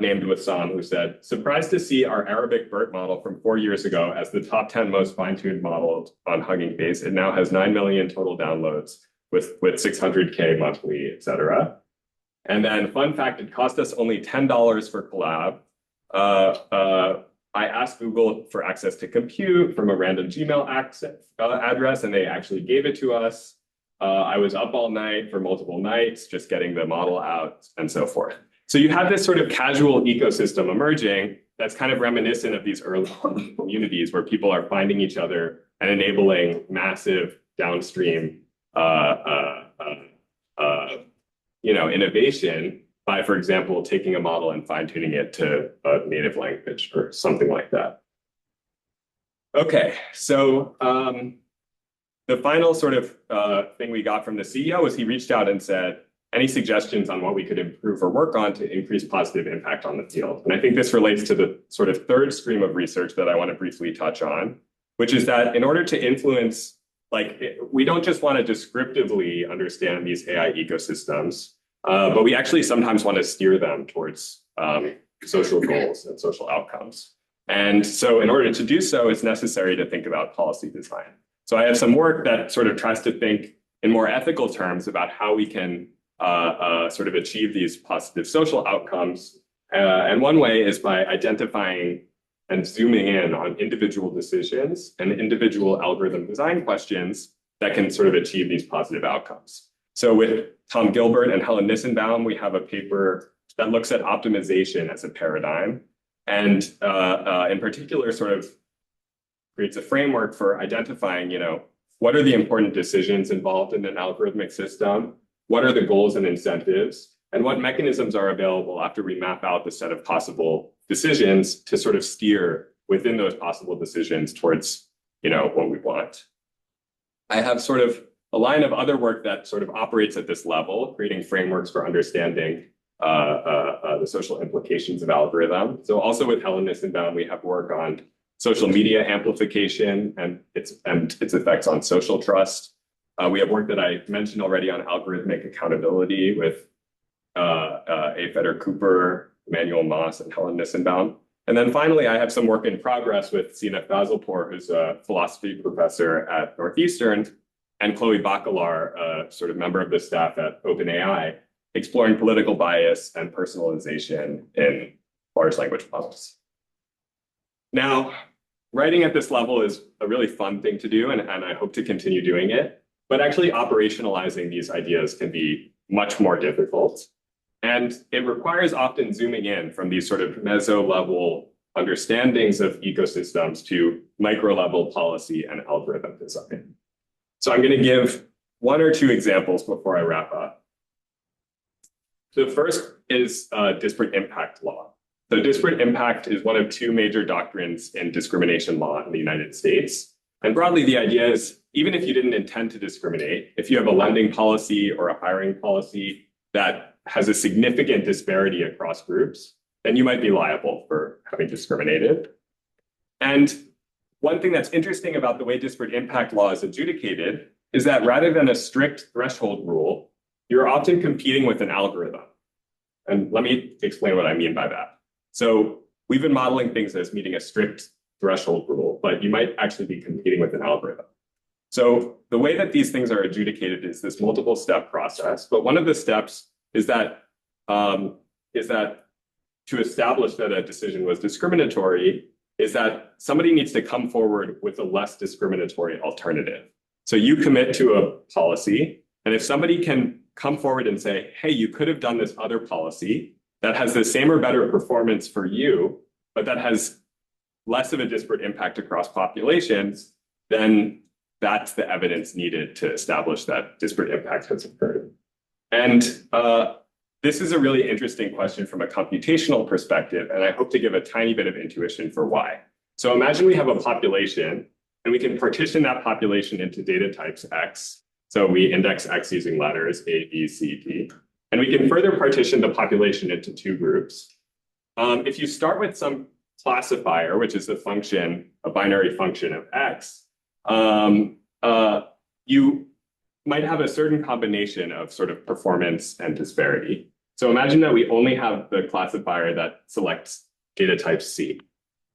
named Wissam who said, surprised to see our Arabic BERT model from 4 years ago as the top 10 most fine-tuned model on Hugging Face. It now has 9 million total downloads with 600K monthly, et cetera. And then fun fact, it cost us only $10 for collab. I asked Google for access to compute from a random Gmail address, and they actually gave it to us. I was up all night for multiple nights, just getting the model out and so forth. So you have this sort of casual ecosystem emerging that's kind of reminiscent of these early communities where people are finding each other and enabling massive downstream innovation by, for example, taking a model and fine-tuning it to a native language or something like that. Okay, so the final sort of thing we got from the CEO was he reached out and said, any suggestions on what we could improve or work on to increase positive impact on the field? And I think this relates to the sort of third stream of research that I want to briefly touch on, which is that in order to influence, we don't just want to descriptively understand these AI ecosystems, but we actually sometimes want to steer them towards social goals and social outcomes. And so in order to do so, it's necessary to think about policy design. So I have some work that sort of tries to think in more ethical terms about how we can sort of achieve these positive social outcomes. And one way is by identifying and zooming in on individual decisions and individual algorithm design questions that can sort of achieve these positive outcomes. So with Tom Gilbert and Helen Nissenbaum, we have a paper that looks at optimization as a paradigm, and in particular sort of creates a framework for identifying, what are the important decisions involved in an algorithmic system? What are the goals and incentives? And what mechanisms are available after we map out the set of possible decisions to sort of steer within those possible decisions towards, what we want? I have sort of a line of other work that sort of operates at this level, creating frameworks for understanding the social implications of algorithm. So also with Helen Nissenbaum, we have work on social media amplification and its effects on social trust. We have work that I mentioned already on algorithmic accountability with A. Feder Cooper, Emmanuel Moss, and Helen Nissenbaum. And then finally, I have some work in progress with Sina Fazilpour, who's a philosophy professor at Northeastern, and Chloe Bacalar, a sort of member of the staff at OpenAI, exploring political bias and personalization in large language models. Now, writing at this level is a really fun thing to do, and I hope to continue doing it. But actually operationalizing these ideas can be much more difficult. And it requires often zooming in from these sort of meso-level understandings of ecosystems to micro-level policy and algorithm design. So I'm going to give one or two examples before I wrap up. The first is disparate impact law. So disparate impact is one of two major doctrines in discrimination law in the United States. And broadly, the idea is even if you didn't intend to discriminate, if you have a lending policy or a hiring policy that has a significant disparity across groups, then you might be liable for having discriminated. And one thing that's interesting about the way disparate impact law is adjudicated is that rather than a strict threshold rule, you're often competing with an algorithm. And let me explain what I mean by that. So we've been modeling things as meeting a strict threshold rule, but you might actually be competing with an algorithm. So the way that these things are adjudicated is this multiple step process. But one of the steps is that to establish that a decision was discriminatory is that somebody needs to come forward with a less discriminatory alternative. So you commit to a policy, and if somebody can come forward and say, hey, you could have done this other policy that has the same or better performance for you, but that has less of a disparate impact across populations, then that's the evidence needed to establish that disparate impact has occurred. And this is a really interesting question from a computational perspective, and I hope to give a tiny bit of intuition for why. So imagine we have a population, and we can partition that population into data types X. So we index X using letters A, B, C, D. And we can further partition the population into two groups. If you start with some classifier, which is a function, a binary function of X, you might have a certain combination of sort of performance and disparity. So imagine that we only have the classifier that selects data type C.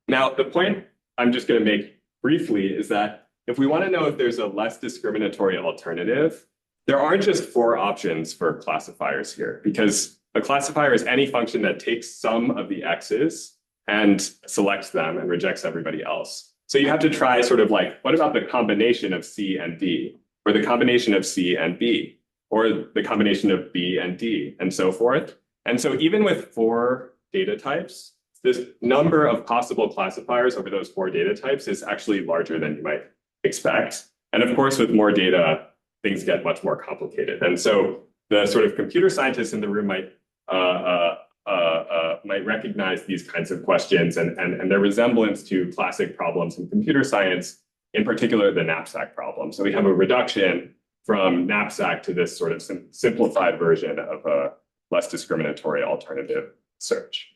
Now, the point I'm just going to make briefly is that if we want to know if there's a less discriminatory alternative, there aren't just four options for classifiers here, because a classifier is any function that takes some of the X's and selects them and rejects everybody else. So you have to try sort of like, what about the combination of C and D, or the combination of C and B, or the combination of B and D, and so forth. And so even with four data types, this number of possible classifiers over those four data types is actually larger than you might expect. And of course, with more data, things get much more complicated. And so the sort of computer scientists in the room might recognize these kinds of questions and their resemblance to classic problems in computer science, in particular the knapsack problem. So we have a reduction from knapsack to this sort of simplified version of a less discriminatory alternative search.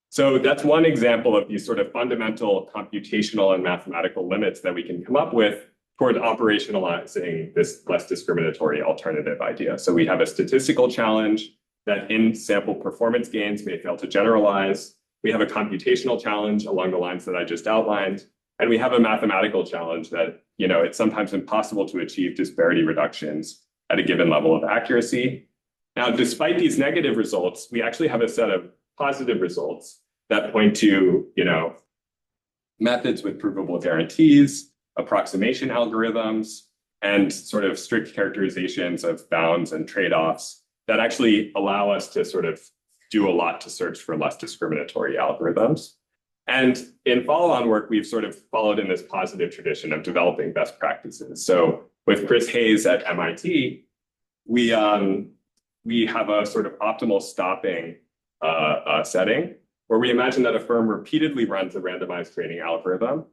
So that's one example of these sort of fundamental computational and mathematical limits that we can come up with toward operationalizing this less discriminatory alternative idea. So we have a statistical challenge that in sample performance gains may fail to generalize. We have a computational challenge along the lines that I just outlined. And we have a mathematical challenge that, it's sometimes impossible to achieve disparity reductions at a given level of accuracy. Now, despite these negative results, we actually have a set of positive results that point to, methods with provable guarantees, approximation algorithms, and sort of strict characterizations of bounds and trade-offs that actually allow us to sort of do a lot to search for less discriminatory algorithms. And in follow-on work, we've sort of followed in this positive tradition of developing best practices. So with Chris Hayes at MIT, we have a sort of optimal stopping setting where we imagine that a firm repeatedly runs a randomized training algorithm,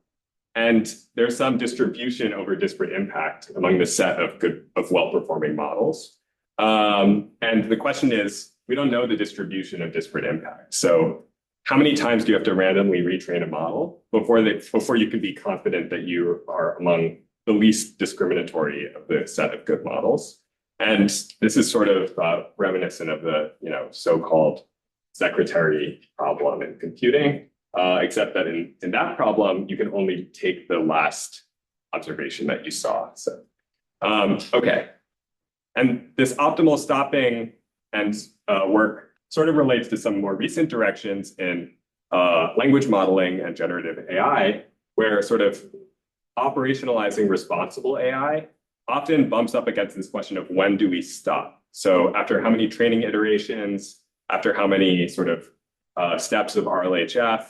and there's some distribution over disparate impact among the set of well-performing models. And the question is, we don't know the distribution of disparate impact. So how many times do you have to randomly retrain a model before you can be confident that you are among the least discriminatory of the set of good models? And this is sort of reminiscent of the so-called secretary problem in computing, except that in that problem, you can only take the last observation that you saw. So, okay. And this optimal stopping and work sort of relates to some more recent directions in language modeling and generative AI, where sort of operationalizing responsible AI often bumps up against this question of when do we stop? So after how many training iterations, after how many sort of steps of RLHF,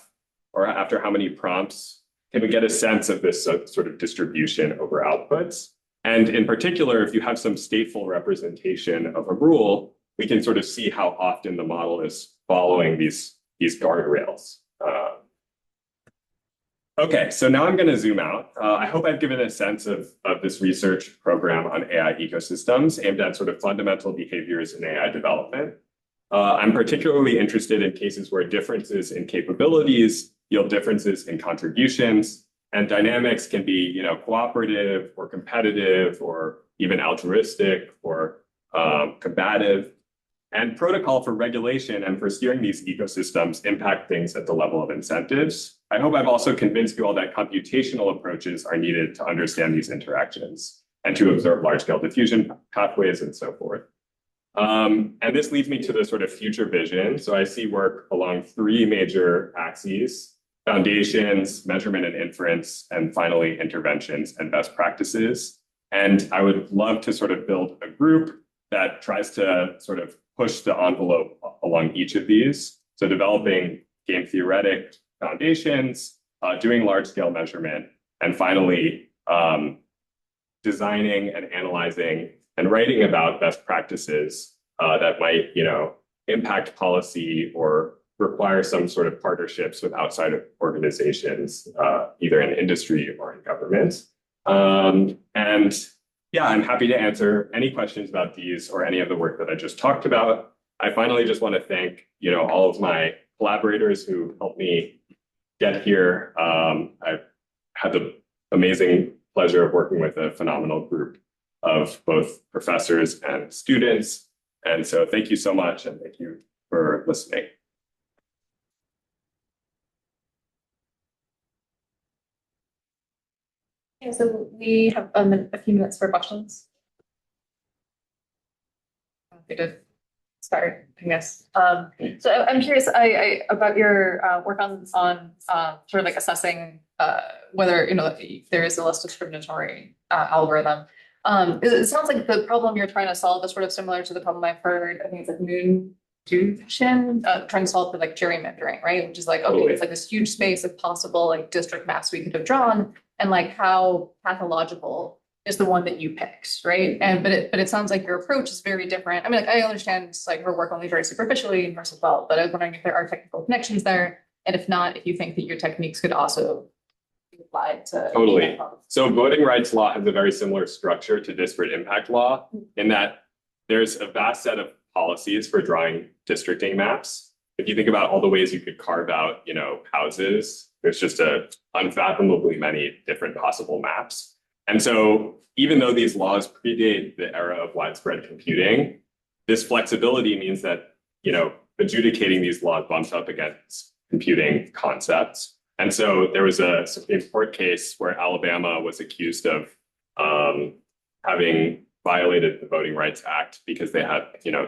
or after how many prompts, can we get a sense of this sort of distribution over outputs? And in particular, if you have some stateful representation of a rule, we can sort of see how often the model is following these guardrails. Okay, so now I'm going to zoom out. I hope I've given a sense of this research program on AI ecosystems aimed at sort of fundamental behaviors in AI development. I'm particularly interested in cases where differences in capabilities yield differences in contributions, and dynamics can be, cooperative or competitive or even altruistic or combative. And protocol for regulation and for steering these ecosystems impact things at the level of incentives. I hope I've also convinced you all that computational approaches are needed to understand these interactions and to observe large-scale diffusion pathways and so forth. And this leads me to the sort of future vision. So I see work along three major axes: foundations, measurement and inference, and finally interventions and best practices. And I would love to sort of build a group that tries to sort of push the envelope along each of these. So developing game-theoretic foundations, doing large-scale measurement, and finally designing and analyzing and writing about best practices that might, impact policy or require some sort of partnerships with outside organizations, either in industry or in government. And yeah, I'm happy to answer any questions about these or any of the work that I just talked about. I finally just want to thank, all of my collaborators who helped me get here. I've had the amazing pleasure of working with a phenomenal group of both professors and students. And so thank you so much, and thank you for listening. Yeah, so we have a few minutes for questions. We did start, I guess. So I'm curious about your work on sort of like assessing whether there is a less discriminatory algorithm. It sounds like the problem you're trying to solve is sort of similar to the problem I've heard. I think it's like moon trying to solve for like gerrymandering, right? Which is like, okay, it's like this huge space of possible like district maps we could have drawn, and like how pathological is the one that you picked, right? And but it sounds like your approach is very different. I mean, like I understand it's like her work only very superficially in yours as well, but I was wondering if there are technical connections there, and if not, if you think that your techniques could also be applied to totally. So voting rights law has a very similar structure to disparate impact law in that there's a vast set of policies for drawing districting maps. If you think about all the ways you could carve out, houses, there's just unfathomably many different possible maps. And so even though these laws predate the era of widespread computing, this flexibility means that, adjudicating these laws bumps up against computing concepts. And so there was a Supreme Court case where Alabama was accused of having violated the Voting Rights Act because they had,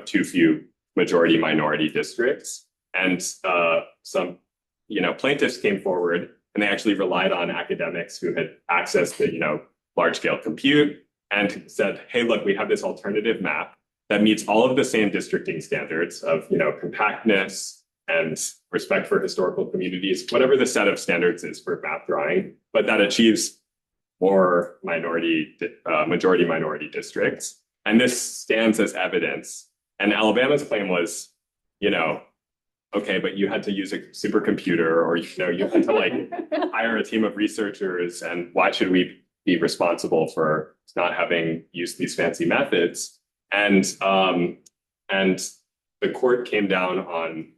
too few majority minority districts. And some, plaintiffs came forward and they actually relied on academics who had access to, large scale compute and said, hey, look, we have this alternative map that meets all of the same districting standards of, compactness and respect for historical communities, whatever the set of standards is for map drawing, but that achieves more majority minority districts. And this stands as evidence. And Alabama's claim was, okay, but you had to use a supercomputer, or, you had to like hire a team of researchers, and why should we be responsible for not having used these fancy methods? And the court came down on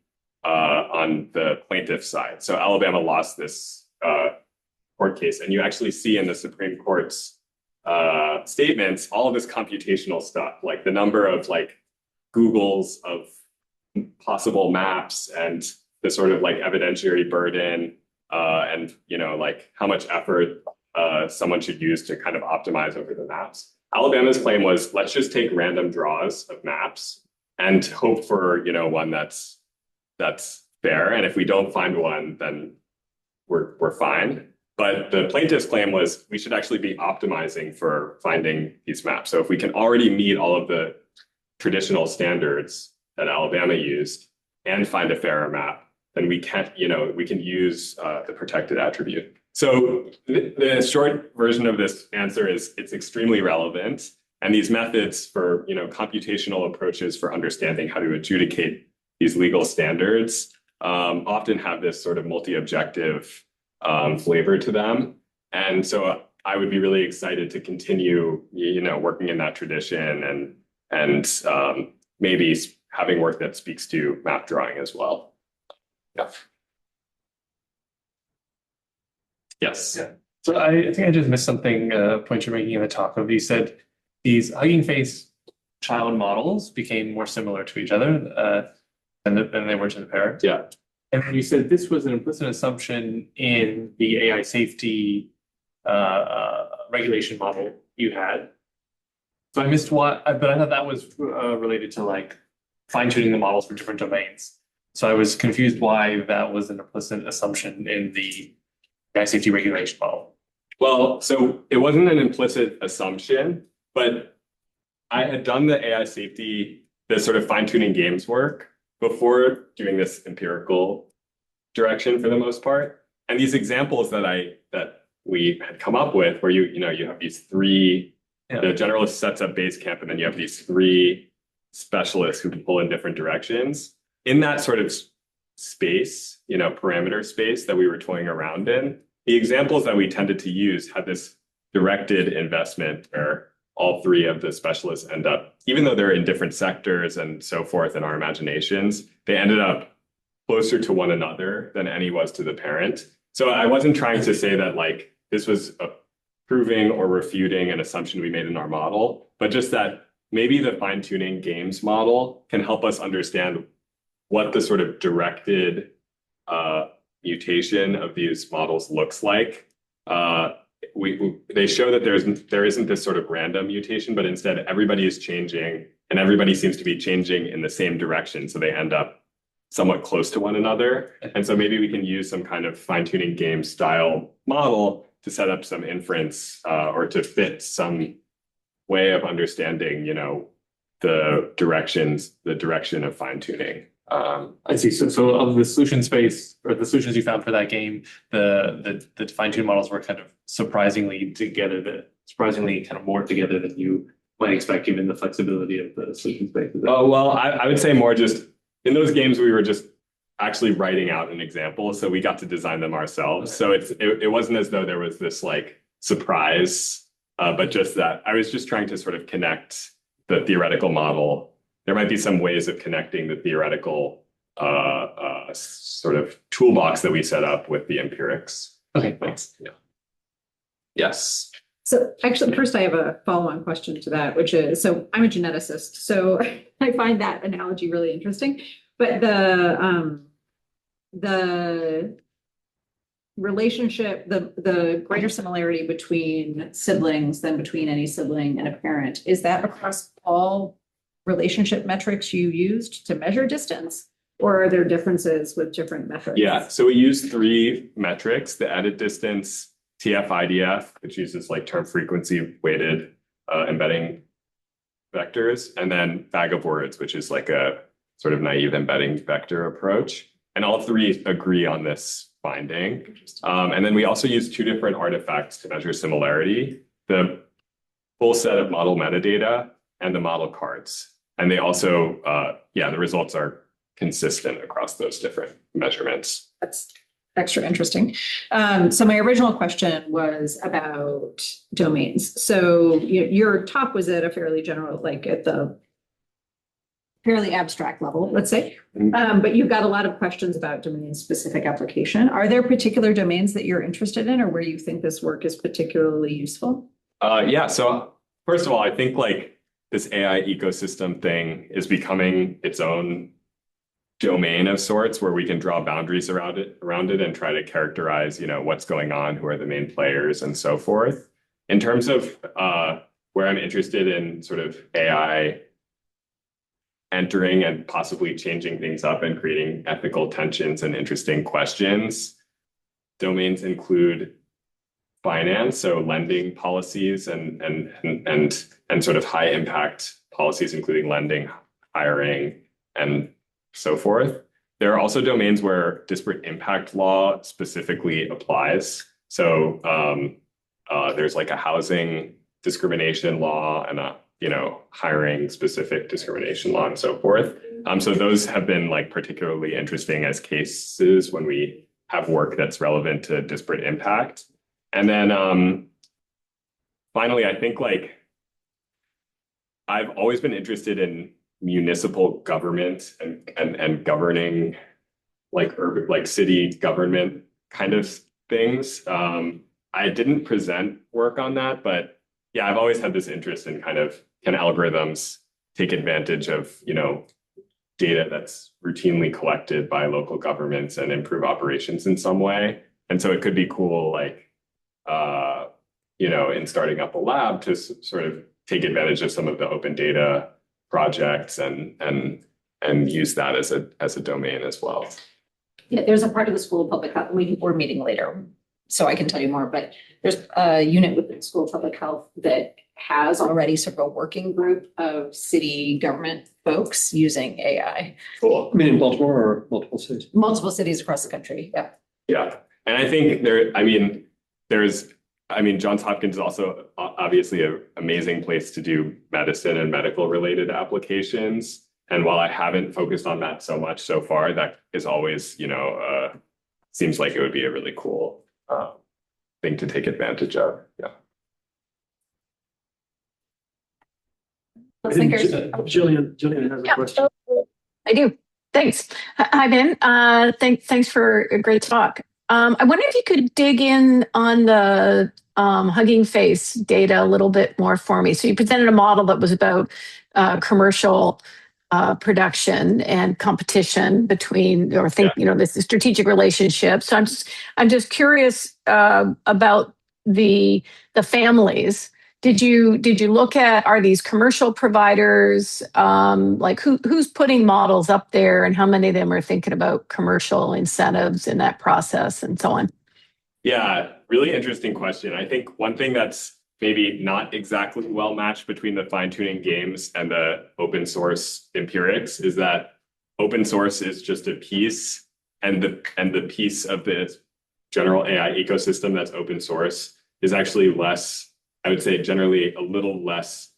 the plaintiff's side. So Alabama lost this court case, and you actually see in the Supreme Court's statements all of this computational stuff, like the number of like Googles of possible maps and the sort of like evidentiary burden, and like how much effort someone should use to kind of optimize over the maps. Alabama's claim was, let's just take random draws of maps and hope for one that's fair. And if we don't find one, then we're fine. But the plaintiff's claim was we should actually be optimizing for finding these maps. So if we can already meet all of the traditional standards that Alabama used and find a fairer map, then we can use the protected attribute. So the short version of this answer is it's extremely relevant. And these methods for, computational approaches for understanding how to adjudicate these legal standards often have this sort of multi-objective flavor to them. And so I would be really excited to continue, working in that tradition and maybe having work that speaks to map drawing as well. Yeah. Yes. Yeah. So I think I just missed something, point you're making in the talk of, you said these Hugging Face child models became more similar to each other than they were to the parent. Yeah. And then you said this was an implicit assumption in the AI safety regulation model you had. So I missed what, but I thought that was related to like fine-tuning the models for different domains. So I was confused why that was an implicit assumption in the AI safety regulation model. Well, so it wasn't an implicit assumption, but I had done the AI safety, the sort of fine-tuning games work before doing this empirical direction for the most part. And these examples that we had come up with, where you have these three, the generalist sets up Basecamp, and then you have these three specialists who can pull in different directions. In that sort of space, parameter space that we were toying around in, the examples that we tended to use had this directed investment where all three of the specialists end up, even though they're in different sectors and so forth in our imaginations, they ended up closer to one another than any was to the parent. So I wasn't trying to say that like this was proving or refuting an assumption we made in our model, but just that maybe the fine-tuning games model can help us understand what the sort of directed mutation of these models looks like. They show that there isn't this sort of random mutation, but instead everybody is changing, and everybody seems to be changing in the same direction. So they end up somewhat close to one another. And so maybe we can use some kind of fine-tuning game style model to set up some inference or to fit some way of understanding, the direction of fine-tuning. I see. So of the solution space or the solutions you found for that game, the fine-tuned models were kind of surprisingly kind of more together than you might expect, given the flexibility of the solution space. Oh, well, I would say more just in those games, we were just actually writing out an example. So we got to design them ourselves. So it wasn't as though there was this like surprise, but just that I was just trying to sort of connect the theoretical model. There might be some ways of connecting the theoretical sort of toolbox that we set up with the empirics. Okay, thanks. Yeah. Yes. So actually, first I have a follow-on question to that, which is, so I'm a geneticist, so I find that analogy really interesting. But the relationship, the greater similarity between siblings than between any sibling and a parent, is that across all relationship metrics you used to measure distance, or are there differences with different metrics? Yeah, so we use three metrics: the edit distance, TF-IDF, which uses like term frequency weighted embedding vectors, and then bag of words, which is like a sort of naive embedding vector approach. And all three agree on this finding. And then we also use two different artifacts to measure similarity: the full set of model metadata and the model cards. And they also, the results are consistent across those different measurements. That's extra interesting. So my original question was about domains. So your talk was at a fairly general, like at the fairly abstract level, let's say. But you've got a lot of questions about domain-specific application. Are there particular domains that you're interested in or where you think this work is particularly useful? Yeah, so first of all, I think like this AI ecosystem thing is becoming its own domain of sorts where we can draw boundaries around it and try to characterize, what's going on, who are the main players and so forth. In terms of where I'm interested in sort of AI entering and possibly changing things up and creating ethical tensions and interesting questions, domains include finance, so lending policies and sort of high impact policies, including lending, hiring, and so forth. There are also domains where disparate impact law specifically applies. So there's like a housing discrimination law and a hiring specific discrimination law and so forth. So those have been like particularly interesting as cases when we have work that's relevant to disparate impact. And then finally, I think like I've always been interested in municipal government and governing like urban, like city government kind of things. I didn't present work on that, but yeah, I've always had this interest in kind of can algorithms take advantage of, data that's routinely collected by local governments and improve operations in some way. And so it could be cool, like, in starting up a lab to sort of take advantage of some of the open data projects and use that as a domain as well. Yeah, there's a part of the School of Public Health, we're meeting later, so I can tell you more, but there's a unit within the School of Public Health that has already sort of a working group of city government folks using AI. Cool. I mean, in Baltimore or multiple cities? Multiple cities across the country, yeah. Yeah. And I think Johns Hopkins is also obviously an amazing place to do medicine and medical related applications. And while I haven't focused on that so much so far, that is always, seems like it would be a really cool thing to take advantage of. Yeah. Jillian has a question. I do. Thanks. Hi, Ben. Thanks for a great talk. I wonder if you could dig in on the Hugging Face data a little bit more for me. So you presented a model that was about commercial production and competition between, this strategic relationship. So I'm just curious about the families. Did you look at, are these commercial providers, like who's putting models up there and how many of them are thinking about commercial incentives in that process and so on? Yeah, really interesting question. I think one thing that's maybe not exactly well matched between the fine-tuning games and the open source empirics is that open source is just a piece, and the piece of the general AI ecosystem that's open source is actually less, I would say generally a little less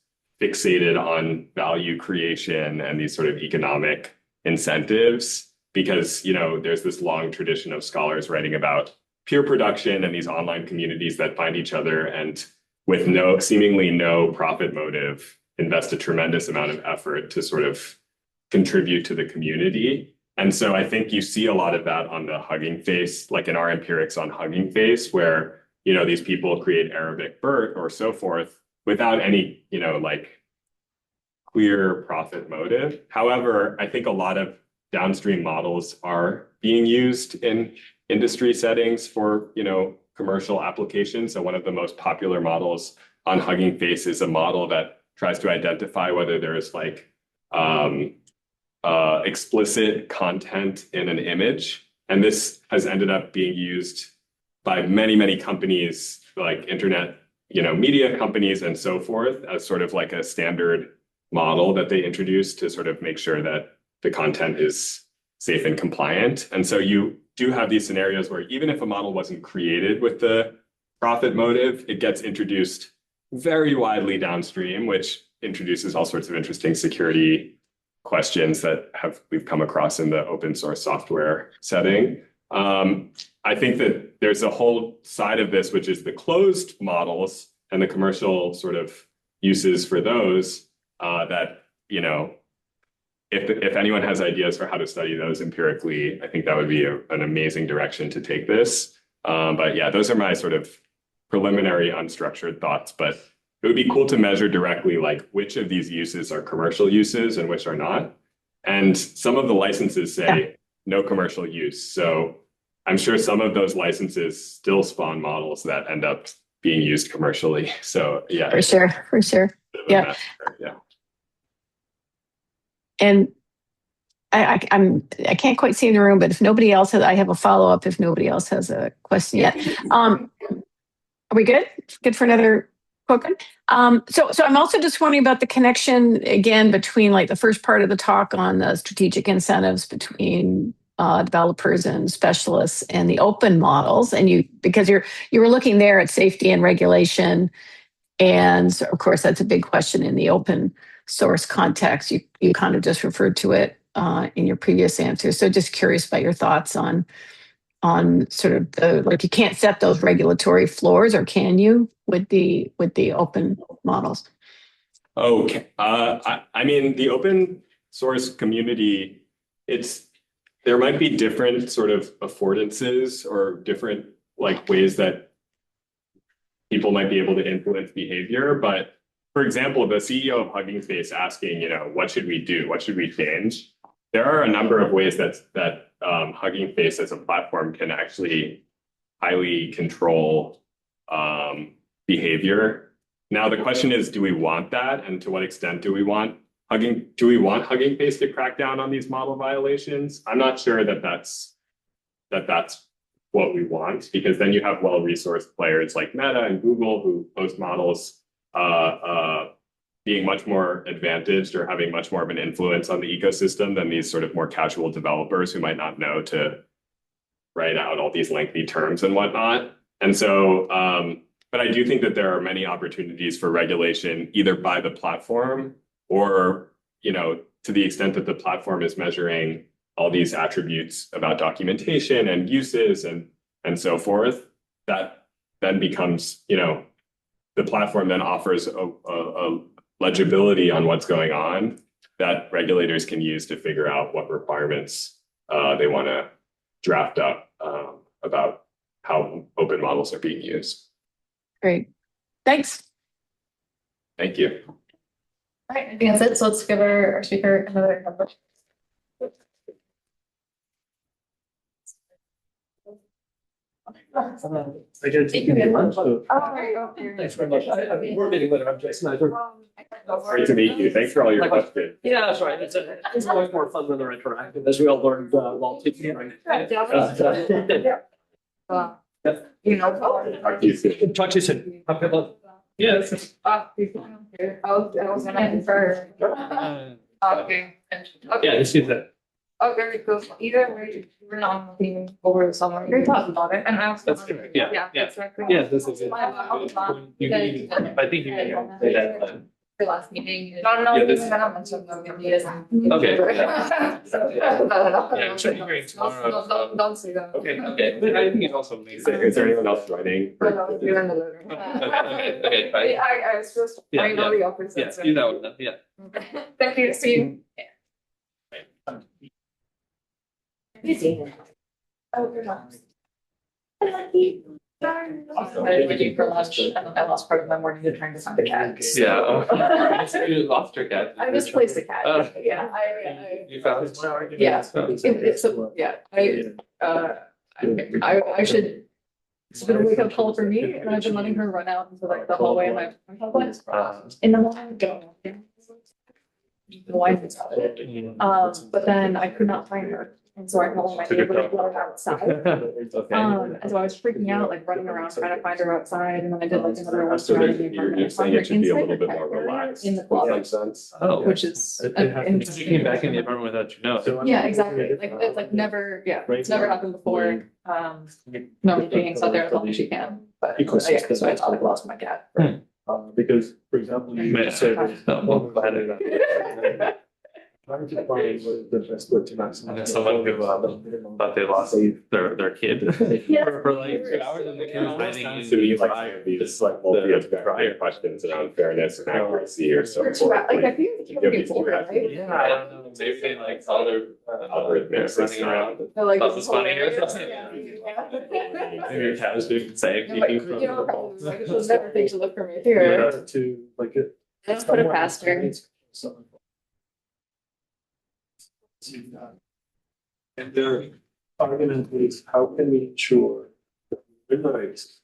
fixated on value creation and these sort of economic incentives, because, there's this long tradition of scholars writing about peer production and these online communities that find each other and with seemingly no profit motive, invest a tremendous amount of effort to sort of contribute to the community. And so I think you see a lot of that on the Hugging Face, like in our empirics on Hugging Face, where these people create Arabic BERT or so forth without any, clear profit motive. However, I think a lot of downstream models are being used in industry settings for, commercial applications. So one of the most popular models on Hugging Face is a model that tries to identify whether there's explicit content in an image. And this has ended up being used by many, many companies like internet, media companies and so forth as sort of like a standard model that they introduced to sort of make sure that the content is safe and compliant. And so you do have these scenarios where even if a model wasn't created with the profit motive, it gets introduced very widely downstream, which introduces all sorts of interesting security questions that we've come across in the open source software setting. I think that there's a whole side of this, which is the closed models and the commercial sort of uses for those that, if anyone has ideas for how to study those empirically, I think that would be an amazing direction to take this. But yeah, those are my sort of preliminary unstructured thoughts, but it would be cool to measure directly like which of these uses are commercial uses and which are not. And some of the licenses say no commercial use. So I'm sure some of those licenses still spawn models that end up being used commercially. So yeah. For sure. Yeah. Yeah. And I can't quite see in the room, but if nobody else has, I have a follow-up if nobody else has a question yet. Are we good? Good for another quick one? So I'm also just wondering about the connection again between like the first part of the talk on the strategic incentives between developers and specialists and the open models. And because you were looking there at safety and regulation And so, of course, that's a big question in the open source context. You kind of just referred to it in your previous answer. So just curious about your thoughts on sort of the, like, you can't set those regulatory floors, or can you with the open models? Okay. I mean, the open source community, there might be different sort of affordances or different like ways that people might be able to influence behavior. But for example, the CEO of Hugging Face asking, what should we do? What should we change? There are a number of ways that Hugging Face as a platform can actually highly control behavior. Now, the question is, do we want that? And to what extent do we want Hugging Face to crack down on these model violations? I'm not sure that that's what we want, because then you have well-resourced players like Meta and Google who post models being much more advantaged or having much more of an influence on the ecosystem than these sort of more casual developers who might not know to write out all these lengthy terms and whatnot. And so, but I do think that there are many opportunities for regulation, either by the platform or, to the extent that the platform is measuring all these attributes about documentation and uses and so forth, that then becomes, the platform then offers a legibility on what's going on that regulators can use to figure out what requirements they want to draft up about how open models are being used. Great. Thanks. Thank you. All right, I think that's it. So let's give our speaker another number. I get to give you lunch. So. Thanks very much. We're meeting later. I'm Jason. Great to meet you. Thanks for all your questions. Yeah, that's right. It's always more fun when they're interactive, as we all learned while teaching. Right? Talk to you soon. Talk to you soon. Have a good one. Yes. Okay. Yeah, this is it. Okay, because either way, we're not moving over the summer. You're talking about it, and I was. That's correct. Yeah. Exactly. Yeah, this is it. You can, I think you can say that. The last meeting. No, Yeah, this- I'm gonna mention them. Okay. Yeah, should be great tomorrow. Don't say that. Okay, but I think it also makes sense. Is there anyone else joining? No, you're in the letter. Okay, bye. I was just, I know the opposite. Yes, you know, yeah. Thank you, see you. Oh, you're not. I went eat for lunch and then I lost part of my morning to trying to find a cat. Yeah. You lost your cat. I misplaced a cat. Yeah, You found it? yeah. Yeah, I should. It's been a wake up call for me, and I've been letting her run out into like the hallway in my complex. In the morning, go. The wife is out. But then I could not find her. And so I called my neighbor to let her outside. And so I was freaking out, like running around trying to find her outside. And then I did like another one. So you're saying it should be a little bit more relaxed. In the Does that closet, make sense? Oh. which is You came back in the apartment without you know. yeah, exactly. Like it's like never, it's never happened before. Normally she hangs out there as long as she can. But yeah, so I thought I lost my cat. Because, for example, you say trying to find what is the best way to maximize. And there's someone who thought they lost their kid for like 2 hours, and the kid was hiding So you in like these like multi-aspect questions around fairness and accuracy or so forth. Like I think the kid gets older, right? Yeah, I don't know. Maybe they like saw their Algorithmic running around. They're like, Thought this was funny or something. Yeah. Maybe your cat was doing safe. Like, you know, probably like, she'll never think to look for me here. To like it. Let's put it past her. And their argument is, how can we ensure that we realize